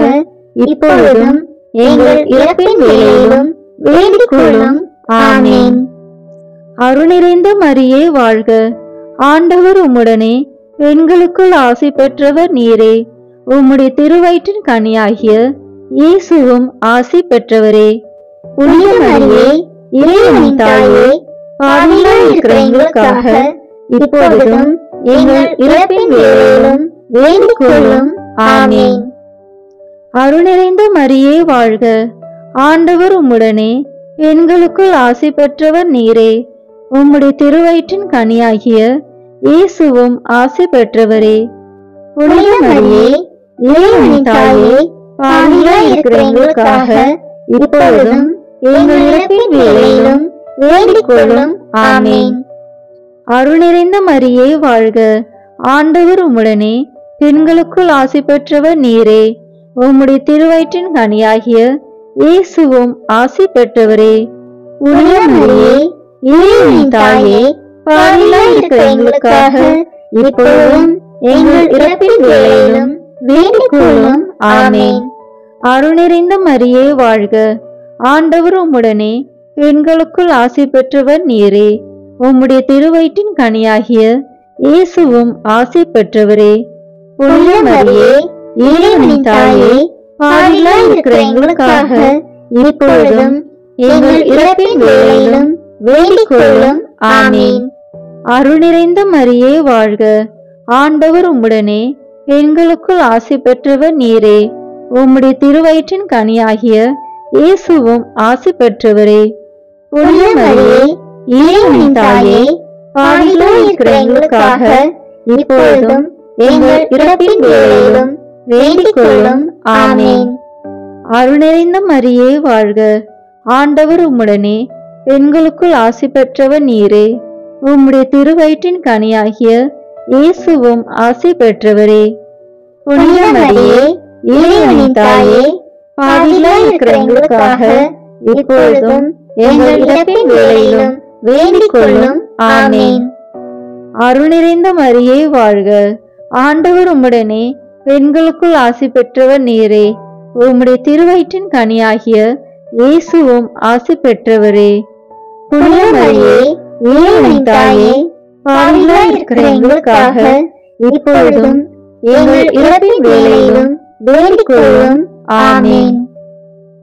இப்பொழுதும் எங்கள் இறப்பின் வேளையிலும் வேண்டிக் கொள்ளும். ஆமென். அருள் நிறைந்த மரியே வாழ்க, ஆண்டவர் உம்முடனே, பெண்களுக்குள் ஆசி பெற்றவர் நீரே. உம்முடைய திருவயிற்றின் கனியாகிய இயேசுவும் ஆசி பெற்றவரே. புனித மரியே, இறைவனின் தாயே, பாவிகளாய் இருக்கிற எங்களுக்காக இப்பொழுதும் எங்கள் இறப்பின் வேளையிலும் வேண்டிக் கொள்ளும். ஆமென். அருள் நிறைந்த மரியே வாழ்க, ஆண்டவர் உம்முடனே, பெண்களுக்குள் ஆசி பெற்றவர் நீரே. உம்முடைய திருவயிற்றின் கனியாகிய இயேசுவும் ஆசி பெற்றவரே. புனித மரியே, இறைவனின் தாயே, பாவிகளாய் இருக்கிற எங்களுக்காக இப்பொழுதும் எங்கள் இறப்பின் வேளையிலும் வேண்டிக் கொள்ளும். ஆமென். அருள் நிறைந்த மரியே வாழ்க, ஆண்டவர் உம்முடனே, பெண்களுக்குள் ஆசி பெற்றவர் நீரே. உம்முடைய திருவயிற்றின் கனியாகிய இயேசுவும் ஆசி பெற்றவரே. புனித மரியே, இறைவனின் தாயே, பாவிகளாய் இருக்கிற எங்களுக்காக இப்பொழுதும் எங்கள் இறப்பின் வேளையிலும் வேண்டிக் கொள்ளும். ஆமென். அருள் நிறைந்த மரியே வாழ்க, ஆண்டவர் உம்முடனே, பெண்களுக்குள் ஆசி பெற்றவர் நீரே. உம்முடைய திருவயிற்றின் கனியாகிய இயேசுவும் ஆசி பெற்றவரே. புனித மரியே, இறைவனின் தாயே, பாவிகளாய் இருக்கிற எங்களுக்காக இப்பொழுதும் எங்கள் இறப்பின் வேளையிலும் வேண்டிக் கொள்ளும். ஆமென். அருள் நிறைந்த மரியே வாழ்க, ஆண்டவர் உம்முடனே, பெண்களுக்குள் ஆசி பெற்றவர் நீரே. உம்முடைய திருவயிற்றின் கனியாகிய இயேசுவும் ஆசி பெற்றவரே. புனித மரியே, இறைவனின் தாயே, பாவிகளாய் இருக்கிற எங்களுக்காக இப்பொழுதும் எங்கள் இறப்பின் வேளையிலும் வேண்டிக் கொள்ளும். ஆமென். அருள் நிறைந்த மரியே வாழ்க, ஆண்டவர் உம்முடனே, பெண்களுக்குள் ஆசி பெற்றவர் நீரே. உம்முடைய திருவயிற்றின் கனியாகிய இயேசுவும் ஆசி பெற்றவரே. புனித மரியே, இறைவனின் தாயே, பாவிகளாய் இருக்கிற எங்களுக்காக இப்பொழுதும் எங்கள் இறப்பின் வேளையிலும் வேண்டிக் கொள்ளும். ஆமென். அருள் நிறைந்த மரியே வாழ்க, ஆண்டவர் உம்முடனே, பெண்களுக்குள் ஆசி பெற்றவர் நீரே. உம்முடைய திருவயிற்றின் கனியாகிய இயேசுவும் ஆசி பெற்றவரே. புனித மரியே, இறைவனின் தாயே, பாவிகளாய் இருக்கிற எங்களுக்காக இப்பொழுதும் எங்கள் இறப்பின் வேளையிலும் வேண்டிக் கொள்ளும். ஆமென்.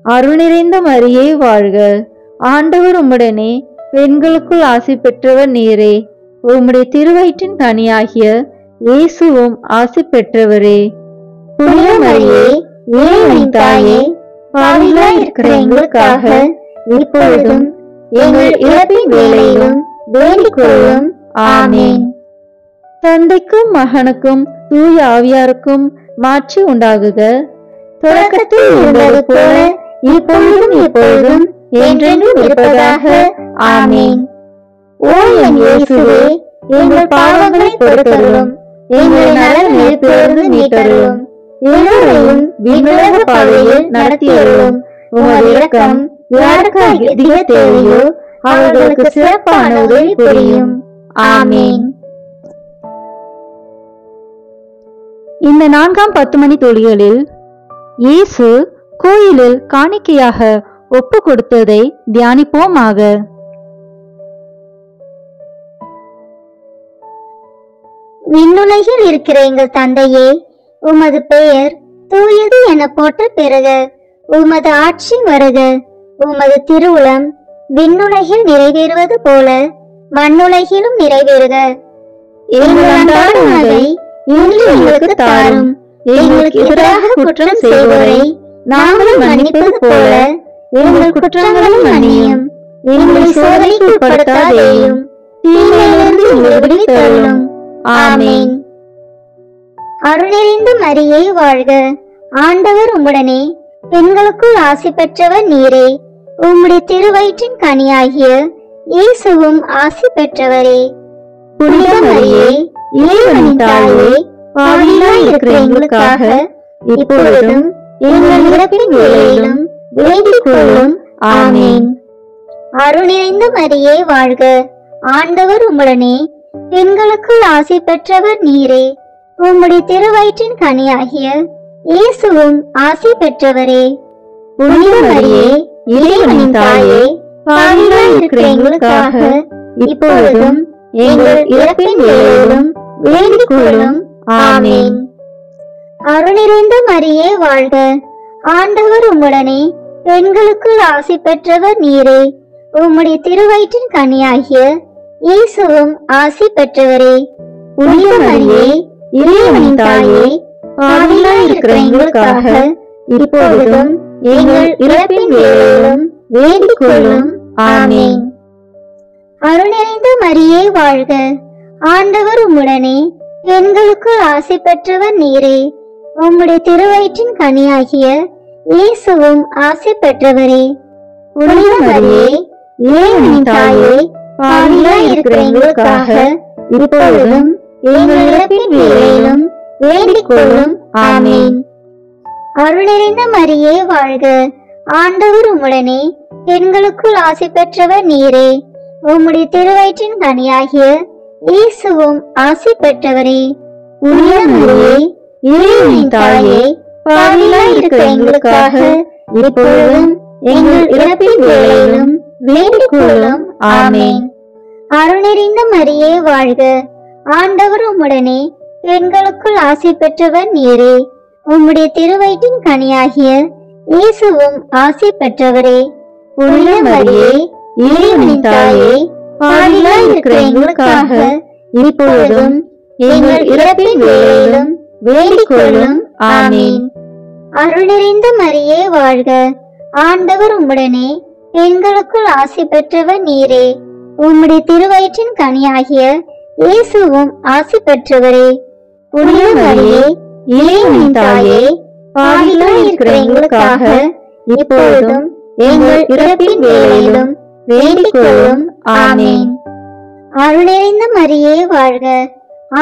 அருள் நிறைந்த மரியே வாழ்க. ஆண்டவர் உம்முடனே, பெண்களுக்குள் ஆசி பெற்றவர் நீரே. உம்முடைய திருவயிற்றின் கனியாகிய இயேசுவும் ஆசி பெற்றவரே. புனித மரியே, இறைவனின் தாயே, பாவிகளாய் இருக்கிற எங்களுக்காக இப்பொழுதும் எங்கள் இறப்பின் வேளையிலும் வேண்டிக் கொள்ளும். ஆமென். தந்தைக்கும் மகனுக்கும் தூய ஆவியாருக்கும் மாட்சி உண்டாகுக. தொடக்கத்தில் இருந்தது போல இப்பொழுதும் எப்பொழுதும் என்றென்றும் இருப்பதாக. ஆமென். ஓ என் இயேசுவே, எங்கள் பாவங்களை பொறுத்தருளும், எங்கள் நலனிலிருந்து மீட்டருளும், எல்லோரையும் விண்ணுலக பாதையில் நடத்தியருளும். உமது இரக்கம் யாருக்கு அதிக தேவையோ அவர்களுக்கு சிறப்பான உதவி புரியும். ஆமென். இந்த 4ஆம் 10 மணி துளிகளில் இயேசு கோயிலில் காணிக்கையாக ஒப்பு கொடுத்ததை தியானிப்போமாக. விண்ணுலகில் இருக்கிற எங்கள் தந்தையே, உமது பெயர் தூயது என போற்ற பெறுக. உமது ஆட்சி வருக. உமது திருவுளம் விண்ணுலகில் நிறைவேறுவது போல மண்ணுலகிலும் நிறைவேறுக. எங்கள் அன்றாட உணவை இன்று எங்களுக்கு தாரும். எங்களுக்கு எதிராக குற்றம் செய்வோரை நாங்கள் மன்னிப்பது போல எங்கள் குற்றங்களை மன்னியும். எங்களை சோதனைக்கு உட்படுத்தாதேயும், தீமையிலிருந்து எங்களை விடுவித்தருளும். ஆமென். அருள் நிறைந்த மரியே வாழ்க. ஆண்டவர் உம்முடனே, பெண்களுக்குள் ஆசி பெற்றவர் நீரே. உம்முடைய திருவயிற்றின் கனியாகிய இயேசுவும் ஆசி பெற்றவரே. புனித மரியே, இறைவனின் தாயே, பாவிகளாய் இருக்கிற எங்களுக்காக இப்பொழுதும் எங்கள் இறப்பின் வேளையிலும் வேண்டிக் கொள்ளும். ஆமென். அருள் நிறைந்த மரியே வாழ்க. ஆண்டவர் உம்முடனே, பெண்களுக்குள் ஆசி பெற்றவர் நீரே. உம்முடைய திருவயிற்றின் கனியாகிய இயேசுவும் ஆசி பெற்றவரே. புனித மரியே, இறைவனின் தாயே, பாவிகளாய் இருக்கிற எங்களுக்காக இப்பொழுதும் எங்கள் இறப்பின் வேளையிலும் வேண்டிக் கொள்ளும். ஆமென். அருள் நிறைந்த மரியே வாழ்க. ஆண்டவர் உம்முடனே, பெண்களுக்குள் ஆசி பெற்றவர் நீரே. உம்முடைய திருவயிற்றின் கனியாகிய இயேசுவும் ஆசி பெற்றவரே. புனித மரியே, இறைவனின் தாயே, பாவிகளாய் இருக்கிற எங்களுக்காக இப்பொழுதும் எங்கள் இறப்பின் வேளையிலும் வேண்டிக் கொள்ளும். ஆமென். அருள் நிறைந்த மரியே வாழ்க. ஆண்டவர் உம்முடனே, பெண்களுக்குள் ஆசி பெற்றவர் நீரே. உம்முடைய திருவயிற்றின் கனியாகிய இயேசுவும் ஆசி பெற்றவரே. புனித மரியே, இறைவனின் தாயே, பாவிகளாய் இருக்கிற எங்களுக்காக இப்பொழுதும் எங்கள் இறப்பின் வேளையிலும் வேண்டிக் கொள்ளும். ஆமென். அருள் நிறைந்த மரியே வாழ்க. ஆண்டவர் உம்முடனே, பெண்களுக்குள் ஆசி பெற்றவர் நீரே. உம்முடைய திருவயிற்றின் கனியாகிய இயேசுவும் ஆசி பெற்றவரே. புனித மரியே, இறைவனின் தாயே, பாவிகளாய் இருக்கிற எங்களுக்காக இப்பொழுதும் எங்கள் இறப்பின் வேளையிலும் வேண்டிக் கொள்ளும். ஆமென். அருள் நிறைந்த மரியே வாழ்க. ஆண்டவர் உம்முடனே, பெண்களுக்குள் ஆசி பெற்றவர் நீரே. உம்முடைய திருவயிற்றின் கனியாகிய இயேசுவும் ஆசி பெற்றவரே. புனித மரியே, இறைவனின் தாயே, பாவிகளாய் இருக்கிற எங்களுக்காக இப்பொழுதும் எங்கள் இறப்பின் வேளையிலும் வேண்டிக் கொள்ளும். ஆமென். அருள் நிறைந்த மரியே வாழ்க. ஆண்டவர் உம்முடனே, பெண்களுக்குள் ஆசி பெற்றவர் நீரே. உம்முடைய திருவயிற்றின் கனியாகிய இயேசுவும் ஆசி பெற்றவரே. புனித மரியே, இறைவனின் தாயே, பாவிகளாய் இருக்கிற எங்களுக்காக இப்பொழுதும் எங்கள் இறப்பின் வேளையிலும் வேண்டிக் கொள்ளும். ஆமென். அருள் நிறைந்த மரியே வாழ்க.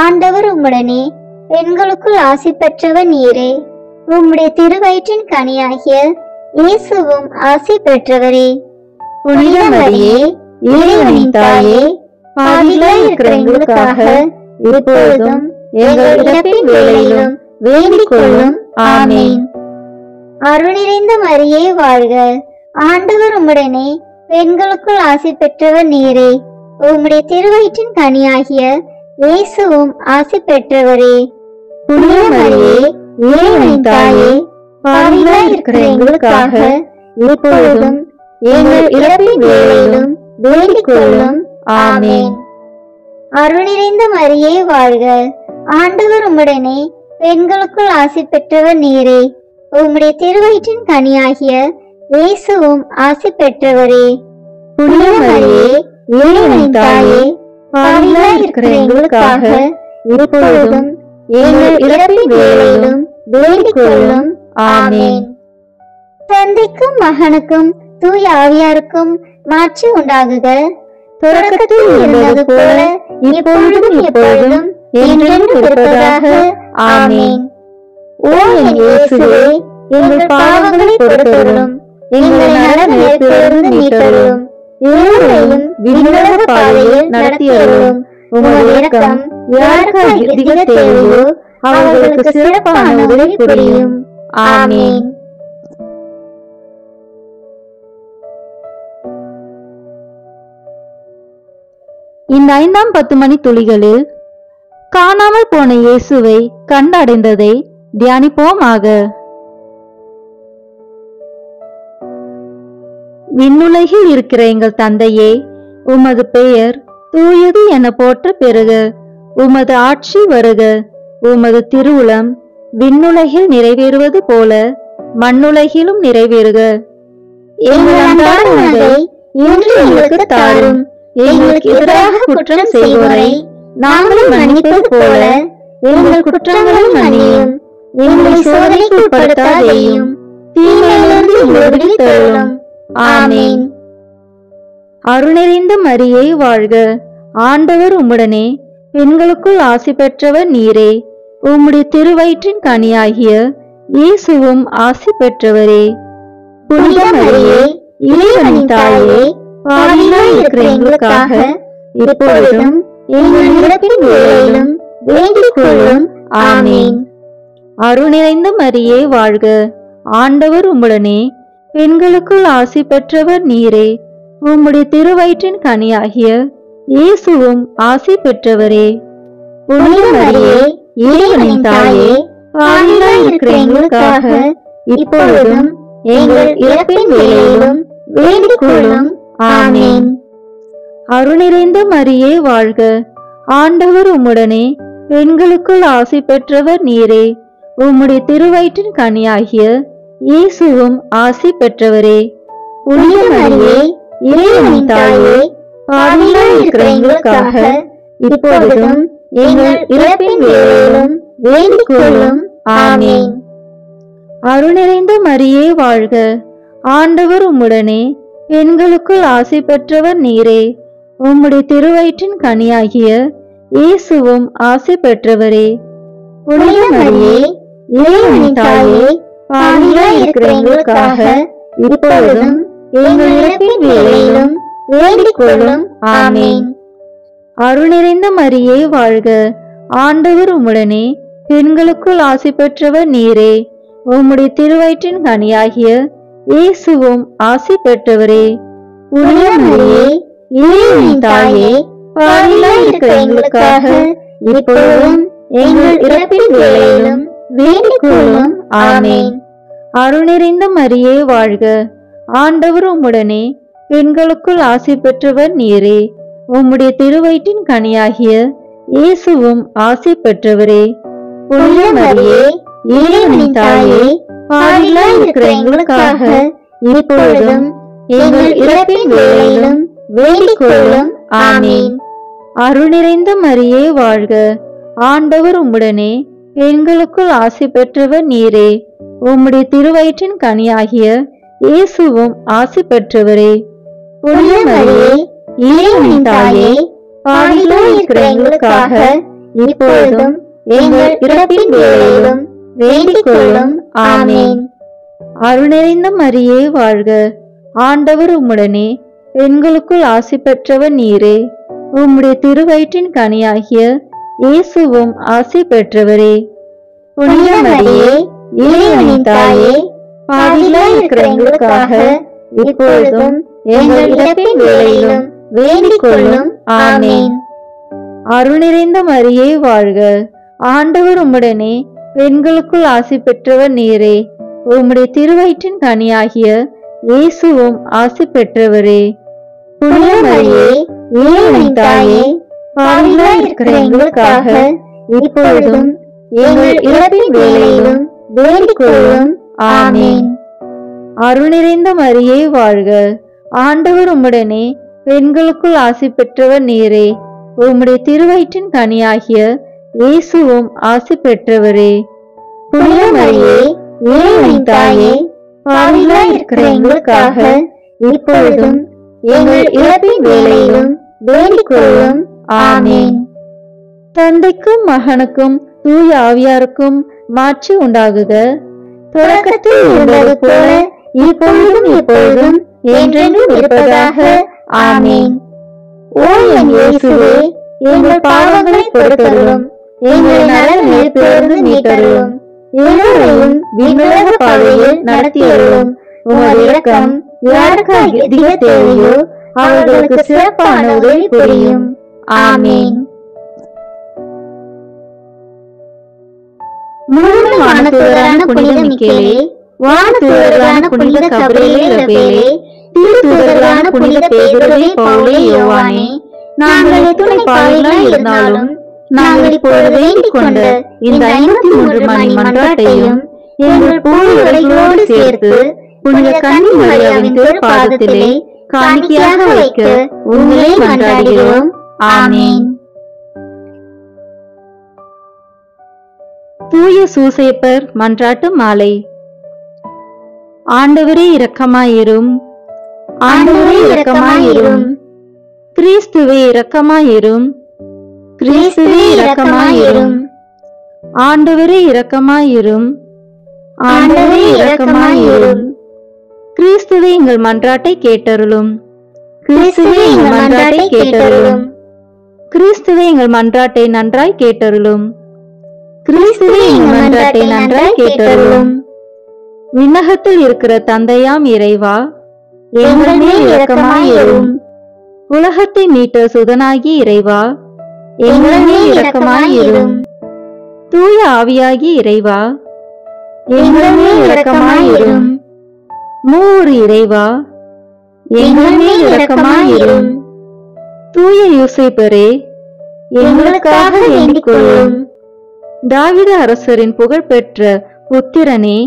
ஆண்டவர் உம்முடனே, பெண்களுக்குள் ஆசி பெற்றவர் நீரே. உம்முடைய திருவயிற்றின் கனியாகிய இயேசுவும் ஆசி பெற்றவரே. புனித மரியே, இறைவனின் தாயே, பாவிகளாய் இருக்கிற எங்களுக்காக இப்பொழுதும் எங்கள் இறப்பின் வேளையிலும் வேண்டிக் கொள்ளும். ஆமேன். அருள் நிறைந்த மரியே வாழ்க, ஆண்டவர் உம்முடனே, பெண்களுக்குள் ஆசி பெற்றவர் நீரே. உம்முடைய திருவயிற்றின் கனியாகிய இயேசுவும் ஆசி பெற்றவரே. புனித மரியே, இறைவனின் தாயே, பாவிகளாய் இருக்கிற எங்களுக்காக இப்பொழுதும் எங்கள் இறப்பின் வேளையிலும் வேண்டிக் கொள்ளும். ஆமேன். அருள் நிறைந்த மரியே வாழ்க, ஆண்டவர் உம்முடனே, பெண்களுக்குள் ஆசி பெற்றவர் நீரே. உம்முடைய திருவயிற்றின் கனியாகிய இயேசுவும் ஆசி பெற்றவரே. புனித மரியே, இறைவனின் தாயே, பாவிகளாய் இருக்கிற எங்களுக்காக இப்பொழுதும் எங்கள் இறப்பின் வேளையிலும் வேண்டிக் கொள்ளும். ஆமேன். தந்தைக்கும் மகனுக்கும் தூய ஆவியாருக்கும் மாட்சி உண்டாகுக. தொடக்கத்தில் இருந்தது போல இப்பொழுதும் எப்பொழுதும் என்றென்றும் இருப்பதாக. ஆமேன். ஓ என் இயேசுவே, எங்கள் பாவங்களை பொறுத்தருளும், எங்கள் நலனிலிருந்து மீட்டருளும், எல்லோரையும் விண்ணுலக பாதையில் நடத்தியருளும். உமது இரக்கம் யாருக்கு அதிக தேவையோ அவர்களுக்கு சிறப்பான உதவி புரியும். ஆமேன். இந்த 5ஆம் 10 மணி துளிகளில் காணாமல் போன இயேசுவை கண்டடைந்ததை தியானிப்போமாக. விண்ணுலகில் இருக்கிற எங்கள் தந்தையே, உமது பெயர் தூயது என போற்ற பெறுக. உமது ஆட்சி வருக. உமது திருவுளம் விண்ணுலகில் நிறைவேறுவது போல மண்ணுலகிலும் நிறைவேறுக. எங்கள் அன்றாட உணவை இன்று எங்களுக்கு தாரும். எங்களுக்கு எதிராக குற்றம் செய்வோரை நாங்கள் மன்னிப்பது போல எங்கள் குற்றங்களை மன்னியும். எங்களை சோதனைக்கு உட்படுத்தாதேயும், தீமையிலிருந்து எங்களை விடுவித்தருளும். ஆமேன். அருள் நிறைந்த மரியே வாழ்க, ஆண்டவர் உம்முடனே, பெண்களுக்குள் ஆசி பெற்றவர் நீரே. உம்முடைய திருவயிற்றின் கனியாகிய இயேசுவும் ஆசி பெற்றவரே. புனித மரியே, இறைவனின் தாயே, பாவிகளாய் இருக்கிற எங்களுக்காக இப்பொழுதும் எங்கள் இறப்பின் வேளையிலும் வேண்டிக் கொள்ளும். ஆமேன். அருள் நிறைந்த மரியே வாழ்க, ஆண்டவர் உம்முடனே, பெண்களுக்குள் ஆசி பெற்றவர் நீரே. உம்முடைய திருவயிற்றின் கனியாகிய இயேசுவும் ஆசி பெற்றவரே. புனித மரியே, இறைவனின் தாயே, பாவிகளாய் இருக்கிற எங்களுக்காக இப்பொழுதும் எங்கள் இறப்பின் வேளையிலும் வேண்டிக் கொள்ளும். ஆமேன். அருள் நிறைந்த மரியே வாழ்க, ஆண்டவர் உம்முடனே, பெண்களுக்குள் ஆசி பெற்றவர் நீரே. உம்முடைய திருவயிற்றின் கனியாகிய இயேசுவும் ஆசி பெற்றவரே. புனித மரியே, இறைவனின் தாயே, பாவிகளாய் இருக்கிற எங்களுக்காக இப்பொழுதும் எங்கள் இறப்பின் வேளையிலும் வேண்டிக் கொள்ளும். ஆமேன். அருள் நிறைந்த மரியே வாழ்க, ஆண்டவர் உம்முடனே, பெண்களுக்குள் ஆசி பெற்றவர் நீரே. உம்முடைய திருவயிற்றின் கனியாகிய இயேசுவும் ஆசி பெற்றவரே. புனித மரியே, இறைவனின் தாயே, பாவிகளாய் இருக்கிற எங்களுக்காக இப்பொழுதும் எங்கள் இறப்பின் வேளையிலும் வேண்டிக் கொள்ளும். ஆமேன். அருள் நிறைந்த மரியே வாழ்க, ஆண்டவர் உம்முடனே, பெண்களுக்குள் ஆசி பெற்றவர் நீரே. உம்முடைய திருவயிற்றின் கனியாகிய இயேசுவும் ஆசி பெற்றவரே. புனித மரியே, இறைவனின் தாயே, பாவிகளாய் இருக்கிற எங்களுக்காக இப்பொழுதும் எங்கள் இறப்பின் வேளையிலும் வேண்டிக் கொள்ளும். ஆமேன். அருள் நிறைந்த மரியே வாழ்க, ஆண்டவர் உம்முடனே, பெண்களுக்குள் ஆசி பெற்றவர் நீரே. உம்முடைய திருவயிற்றின் கனியாகிய இயேசுவும் ஆசி பெற்றவரே. புனித மரியே, இறைவனின் தாயே, பாவிகளாய் இருக்கிற எங்களுக்காக இப்பொழுதும் எங்கள் இறப்பின் வேளையிலும் வேண்டிக் கொள்ளும். ஆமேன். அருள் நிறைந்த மரியே வாழ்க, ஆண்டவர் உம்முடனே, பெண்களுக்குள் ஆசி பெற்றவர் நீரே. உம்முடைய திருவயிற்றின் கனியாகிய இயேசுவும் ஆசி பெற்றவரே. புனித மரியே, இறைவனின் தாயே, பாவிகளாய் இருக்கிற எங்களுக்காக இப்பொழுதும் எங்கள் இறப்பின் வேளையிலும் வேண்டிக் கொள்ளும். ஆமேன். அருள் நிறைந்த மரியே வாழ்க, ஆண்டவர் உம்முடனே, பெண்களுக்குள் ஆசி பெற்றவர் நீரே. உம்முடைய திருவயிற்றின் கனியாகிய இயேசுவும் ஆசி பெற்றவரே. புனித மரியே, இறைவனின் தாயே, பாவிகளாய் இருக்கிற எங்களுக்காக இப்பொழுதும் எங்கள் இறப்பின் வேளையிலும் வேண்டிக் கொள்ளும். ஆமென். அருள் நிறைந்த மரியே வாழ்க. ஆண்டவர் உம்முடனே, பெண்களுக்குள் ஆசி பெற்றவர் நீரே. உம்முடைய திருவயிற்றின் கனியாகிய இயேசுவும் ஆசி பெற்றவரே. புனித மரியே, இறைவனின் தாயே, பாவிகளாய் இருக்கிற எங்களுக்காக இப்பொழுதும் எங்கள் இறப்பின் வேளையிலும் வேண்டிக் கொள்ளும். ஆமென். அருள் நிறைந்த மரியே வாழ்க. ஆண்டவர் உம்முடனே, பெண்களுக்குள் ஆசி பெற்றவர் நீரே. உம்முடைய திருவயிற்றின் கனியாகிய இயேசுவும் ஆசி பெற்றவரே. புனித மரியே, இறைவனின் தாயே, பாவிகளாய் இருக்கிற எங்களுக்காக இப்பொழுதும் எங்கள் இறப்பின் வேளையிலும் வேண்டிக் கொள்ளும். ஆமென். தந்தைக்கும் மகனுக்கும் தூய ஆவியாருக்கும் மாட்சி உண்டாகுக. தொடக்கத்தில் இருந்தது போல இப்பொழுதும் எப்பொழுதும் என்றென்றும் இருப்பதாக. ஆமென். ஓ என் இயேசுவே, எங்கள் பாவங்களை பொறுத்தருளும், எங்களை நரக நெருப்பிலிருந்து மீட்டருளும், எல்லோரையும் விண்ணுலக பாதையில் நடத்தியருளும். உமது இரக்கம் யாருக்கு அதிக தேவையோ அவர்களுக்கு சிறப்பான உதவி புரியும். ஆமென். முழுவதும் வானதூதரான புனித மிக்கேலே, வானதூதர்களான புனித கபிரியேலே, ரபேலே, திருத்தூதர்களான புனித பேதுருவே, பவுலே, யோவானே, நாங்கள் எத்துணை பாவிகளாய் இருந்தாலும் நாங்கள் இப்பொழுது வேண்டிக் கொண்ட இந்த 53 மணி மன்றாட்டையும் எங்கள் பூர்வீகங்களோடு சேர்த்து புனித கன்னி மரியாவின் திருப்பாதத்திலே காணிக்கையாக வைக்க உங்களை மன்றாடுகிறோம். ஆமென். தூய சூசேப்பர் மன்றாட்டு மாலை. ஆண்டவரே இரக்கமாயிரும். ஆண்டவரே இரக்கமாயிரும். கிறிஸ்துவே இரக்கமாயிரும். கிறிஸ்துவே இரக்கமாயிரும். ஆண்டவரே இரக்கமாயிரும். ஆண்டவரே இரக்கமாயிரும். கிறிஸ்துவே எங்கள் மன்றாட்டை கேட்டருளும். கிறிஸ்துவே எங்கள் மன்றாட்டை கேட்டருளும். கிறிஸ்துவே எங்கள் மன்றாட்டை நன்றாய் கேட்டருளும். கிறிஸ்துவே எங்கள் மன்றாட்டை நன்றாய் கேட்டருளும். விண்ணகத்தில் இருக்கிற தந்தையாம் இறைவா, எங்கள் மேல் இரக்கமாயிரும். உலகத்தை மீட்ட சுதனாகி இறைவா, எங்கள் மேல் இரக்கமாயிரும். தூய ஆவியாகி இறைவா, எங்கள் மேல் இரக்கமாயிரும். மூவர் இறைவா, எங்கள் மேல் இரக்கமாயிரும். தூய யூசேப்பரே, எங்களுக்காக வேண்டிக் கொள்ளும். தாவீது அரசரின் புகழ்பெற்ற புத்திரனே,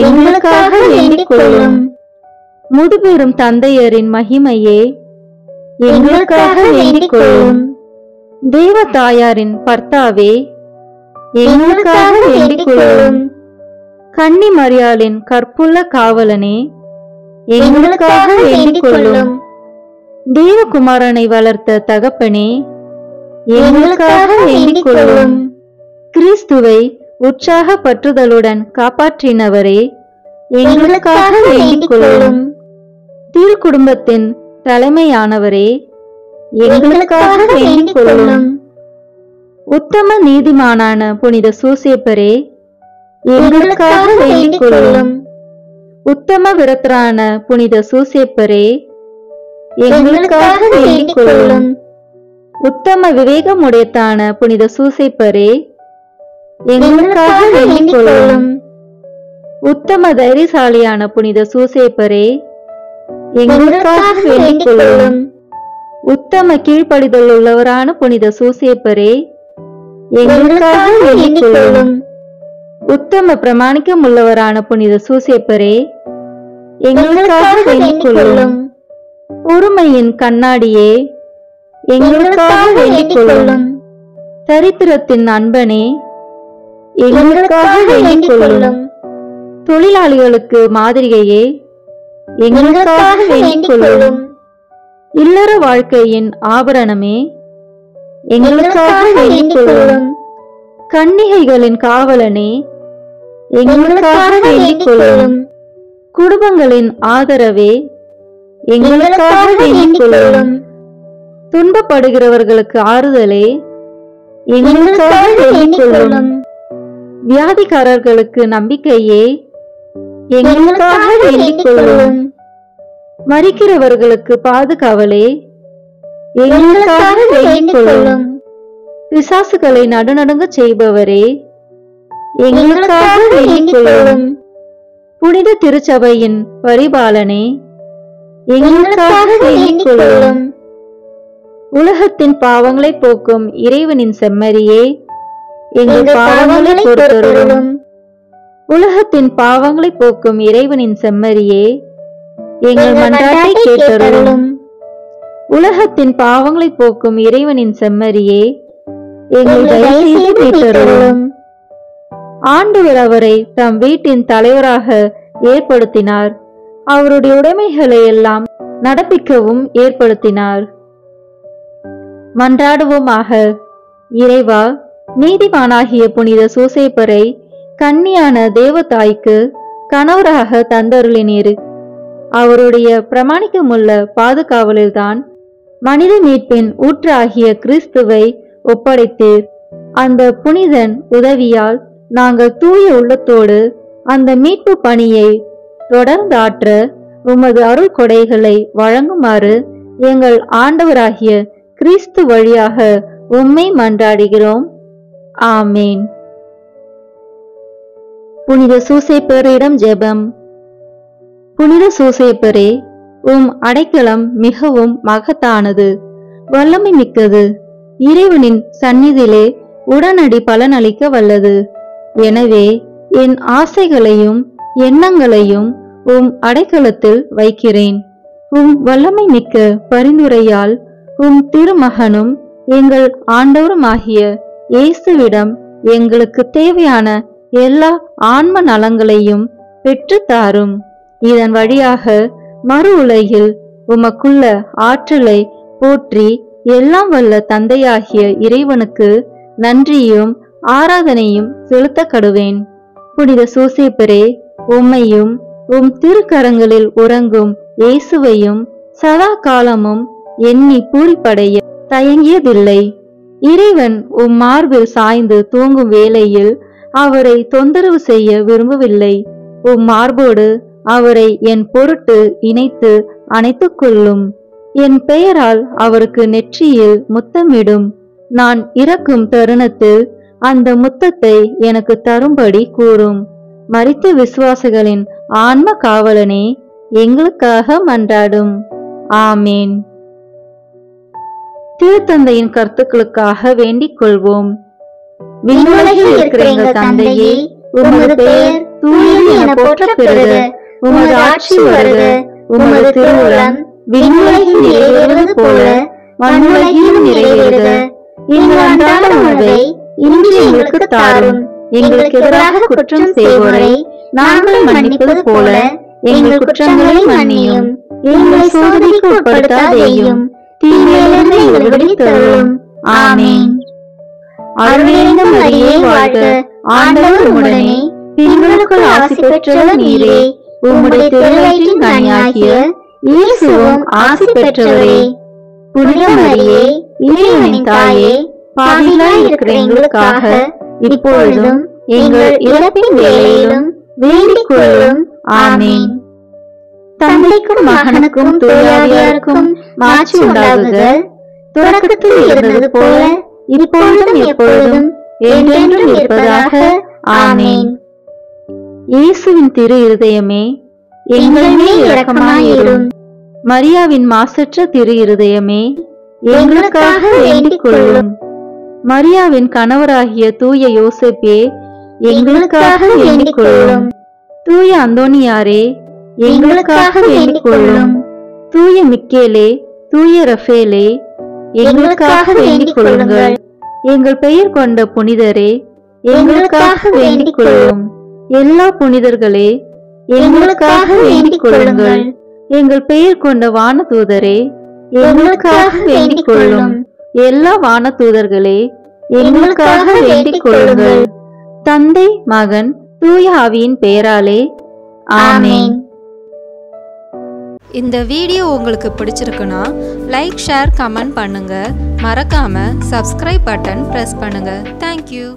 எங்களுக்காக வேண்டிக் கொள்ளும். முதுபெரும் தந்தையரின் மகிமையே, எங்களுக்காக வேண்டிக் கொள்ளும். தேவ தாயாரின் பர்த்தாவே, எங்களுக்காக வேண்டிக் கொள்ளும். கன்னி மரியாளின் கற்புள்ள காவலனே, எங்களுக்காக வேண்டிக் கொள்ளும். தேவகுமாரனை வளர்த்த தகப்பனே, எங்களுக்காக வேண்டிக் கொள்ளும். கிறிஸ்துவை உற்சாக பற்றுதலுடன் காப்பாற்றினவரே, எங்களுக்காக வேண்டிக் கொள்ளும். திரு குடும்பத்தின் தலைமையானவரே, எங்களுக்காக வேண்டிக் கொள்ளும். உத்தம நீதிமானான புனித சூசேப்பரே, எங்களுக்காக வேண்டிக் கொள்ளும். உத்தம விரத்தரான புனித சூசேப்பரே, எங்களுக்காக வேண்டிக் கொள்ளும். உத்தம விவேகமுடையத்தான புனித சூசேப்பரே, எங்களுக்காக வேண்டிக் கொள்ளும். உத்தம தைரியசாலியான புனித சூசேப்பரே, எங்களுக்காக வேண்டிக் கொள்ளும். உத்தம கீழ்ப்படிதல் உள்ளவரான புனித சூசேப்பரே, எங்களுக்காக வேண்டிக் கொள்ளும். உத்தம பிரமாணிக்கம் உள்ளவரான புனித சூசேப்பரே, எங்களுக்காக வேண்டிக் கொள்ளும். பொறுமையின் கண்ணாடியே, எங்களுக்காக வேண்டிக் கொள்ளும். சரித்திரத்தின் அன்பனே, எங்களுக்காக வேண்டிக் கொள்ளும். தொழிலாளிகளுக்கு மாதிரிகையே, எங்களுக்காக வேண்டிக் கொள்ளும். இல்லற வாழ்க்கையின் ஆபரணமே, எங்களுக்காக வேண்டிக் கொள்ளும். கன்னிகைகளின் காவலனே, எங்களுக்காக வேண்டிக் கொள்ளும். குடும்பங்களின் ஆதரவே, எங்களுக்காக வேண்டிக் கொள்ளும். துன்பப்படுகிறவர்களுக்கு ஆறுதலே, எங்களுக்காக வேண்டிக் கொள்ளும். வியாதிக்காரர்களுக்கு நம்பிக்கையே, எங்களுக்காக வேண்டிக் கொள்ளும். மரிக்கிறவர்களுக்கு பாதுகாவலே, எங்களுக்காக வேண்டிக் கொள்ளும். பிசாசுகளை நடுநடுங்க செய்பவரே, எங்களுக்காக வேண்டிக் கொள்ளும். புனித திருச்சபையின் பரிபாலனே, எங்களுக்காக வேண்டிக் கொள்ளும். உலகத்தின் பாவங்களை போக்கும் இறைவனின் செம்மறியே, எங்கள் பாவங்களை பொறுத்தருளும். உலகத்தின் பாவங்களை போக்கும் இறைவனின் செம்மறியே, எங்கள் மன்றாட்டை கேட்டருளும். உலகத்தின் பாவங்களை போக்கும் இறைவனின் செம்மறியே, எங்கள் தயவு செய்து கேட்டருளும். ஆண்டவர் அவரை தம் வீட்டின் தலைவராக ஏற்படுத்தினார். அவருடைய உடைமைகளை எல்லாம் நடப்பிக்கவும் ஏற்படுத்தினார். மன்றாடுவோமாக. இறைவா, நீதிமானாகிய புனித சூசேப்பரை கன்னியான தேவதாய்க்கு கணவராக தந்தருளினீர். அவருடைய பிரமாணிக்கமுள்ள பாதுகாவலில்தான் மனித மீட்பின் ஊற்றாகிய கிறிஸ்துவை ஒப்படைத்தீர். அந்த புனிதன் உதவியால் நாங்கள் தூய உள்ளத்தோடு அந்த மீட்பு பணியை தொடர்ந்தாற்ற உமது அருள் கொடைகளை வழங்குமாறு எங்கள் ஆண்டவராகிய கிறிஸ்து வழியாக உம்மை மன்றாடுகிறோம். ஆமேன். புனித சூசேப்பரிடம் ஜெபம். புனித சூசேப்பரே, அடைக்கலம் மிகவும் மகத்தானது, வல்லமை மிக்கது, இறைவனின் சந்நிதியிலே உடனடி பலனளிக்க வல்லது. எனவே என் ஆசைகளையும் எண்ணங்களையும் அடைக்கலத்தில் வைக்கிறேன். வல்லமை மிக்க பரிந்துரையால் திருமகனும் எங்கள் ஆண்டவருமாகிய இயேசுவிடம் எங்களுக்கு தேவையான எல்லா ஆன்ம நலங்களையும் பெற்றுத்தாரும். இதன் வழியாக மறு உலகில் உமக்குள்ள ஆற்றலை போற்றி எல்லாம் வல்ல தந்தையாகிய இறைவனுக்கு நன்றியும் ஆராதனையும் செலுத்த கடுவேன். புனித சூசேப்பரே, உம்மையும் திருக்கரங்களில் உறங்கும் இயேசுவையும் சதா காலமும் எண்ணி பூரிப்படைய தயங்கியதில்லை. இறைவன் மார்பில் சாய்ந்து தூங்கும் வேளையில் அவரை தொந்தரவு செய்ய விரும்பவில்லை. மார்போடு அவரை என் பொருட்டு இணைத்து அணைத்துக் கொள்ளும். என் பெயரால் அவருக்கு நெற்றியில் முத்தமிடும். நான் இறக்கும் தருணத்தில் அந்த முத்தத்தை எனக்கு தரும்படி கூறும். மரித்த விசுவாசிகளின் ஆன்ம காவலனே, எங்களுக்காக மன்றாடும். ஆமேன். திருத்தந்தையின் கருத்துக்களுக்காக வேண்டிக் கொள்வோம். விண்ணுலகில் இருக்கிற எங்கள் தந்தையே, உமது பெயர் தூயது என போற்றப் பெறுக. உமது ஆட்சி வருக. உமது திருவுளம் விண்ணுலகில் நிறைவேறுவது போல மண்ணுலகிலும் நிறைவேறுக. எங்கள் அன்றாட உணவை இன்று எங்களுக்கு தாரும். எங்களுக்கு எதிராக குற்றம் செய்வோரை நாங்கள் மன்னிப்பது போல எங்கள் குற்றங்களை மன்னியும். எங்களை சோதனைக்கு உட்படுத்தாதேயும், தீமையிலிருந்து எங்களை விடுவித்தருளும். ஆமேன். அருள்நிறைந்த மரியே வாழ்க, ஆண்டவர் உம்முடனே, பெண்களுக்குள் ஆசி பெற்றவர் நீரே. உம்முடைய திருவயிற்றின் கனியாகிய இயேசுவும் ஆசி பெற்றவரே. புனித மரியே, இறைவனின் தாயே, பாவிகளாய் இருக்கிற எங்களுக்காக இப்பொழுதும் எங்கள் இறப்பின் வேளையிலும் வேண்டிக் கொள்ளும். ஆமேன். தந்தைக்கும் மகனுக்கும் தூயாவியாருக்கும் மாட்சி உண்டாகுக. தொடக்கத்தில் இருந்தது போல இப்பொழுதும் எப்பொழுதும் என்றென்றும் இருப்பதாக. ஆமேன். இயேசுவின் திரு இருதயமே, எங்கள் மேல் இரக்கமாயிரும். மரியாவின் மாசற்ற திரு இருதயமே, எங்களுக்காக வேண்டிக் கொள்ளும். மரியாவின் கணவராகிய தூய யோசேப்பே, எங்களுக்காக வேண்டிக் கொள்ளும். தூய அந்தோனியாரே, எங்களுக்காக வேண்டிக் கொள்ளும். தூய மிக்கேலே, தூய ரஃபேலே, எங்களுக்காக வேண்டிக் கொள்ளுங்கள். எங்கள் பெயர் கொண்ட புனிதரே, எங்களுக்காக வேண்டிக் கொள்ளும். எல்லா புனிதர்களே, எங்களுக்காக வேண்டிக் கொள்ளுங்கள். எங்கள் பெயர் கொண்ட வானதூதரே, எங்களுக்காக வேண்டிக் கொள்ளும். எல்லா வானதூதர்களே, எங்களுக்காக வேண்டிக் கொள்ளுங்கள். தந்தை, மகன், தூய ஆவியின் பெயராலே. ஆமேன். இந்த வீடியோ உங்களுக்கு பிடிச்சிருக்குன்னா லைக், ஷேர், கமெண்ட் பண்ணுங்க. மறக்காம சப்ஸ்கிரைப் பட்டன் பிரஸ் பண்ணுங்க. தேங்க்யூ.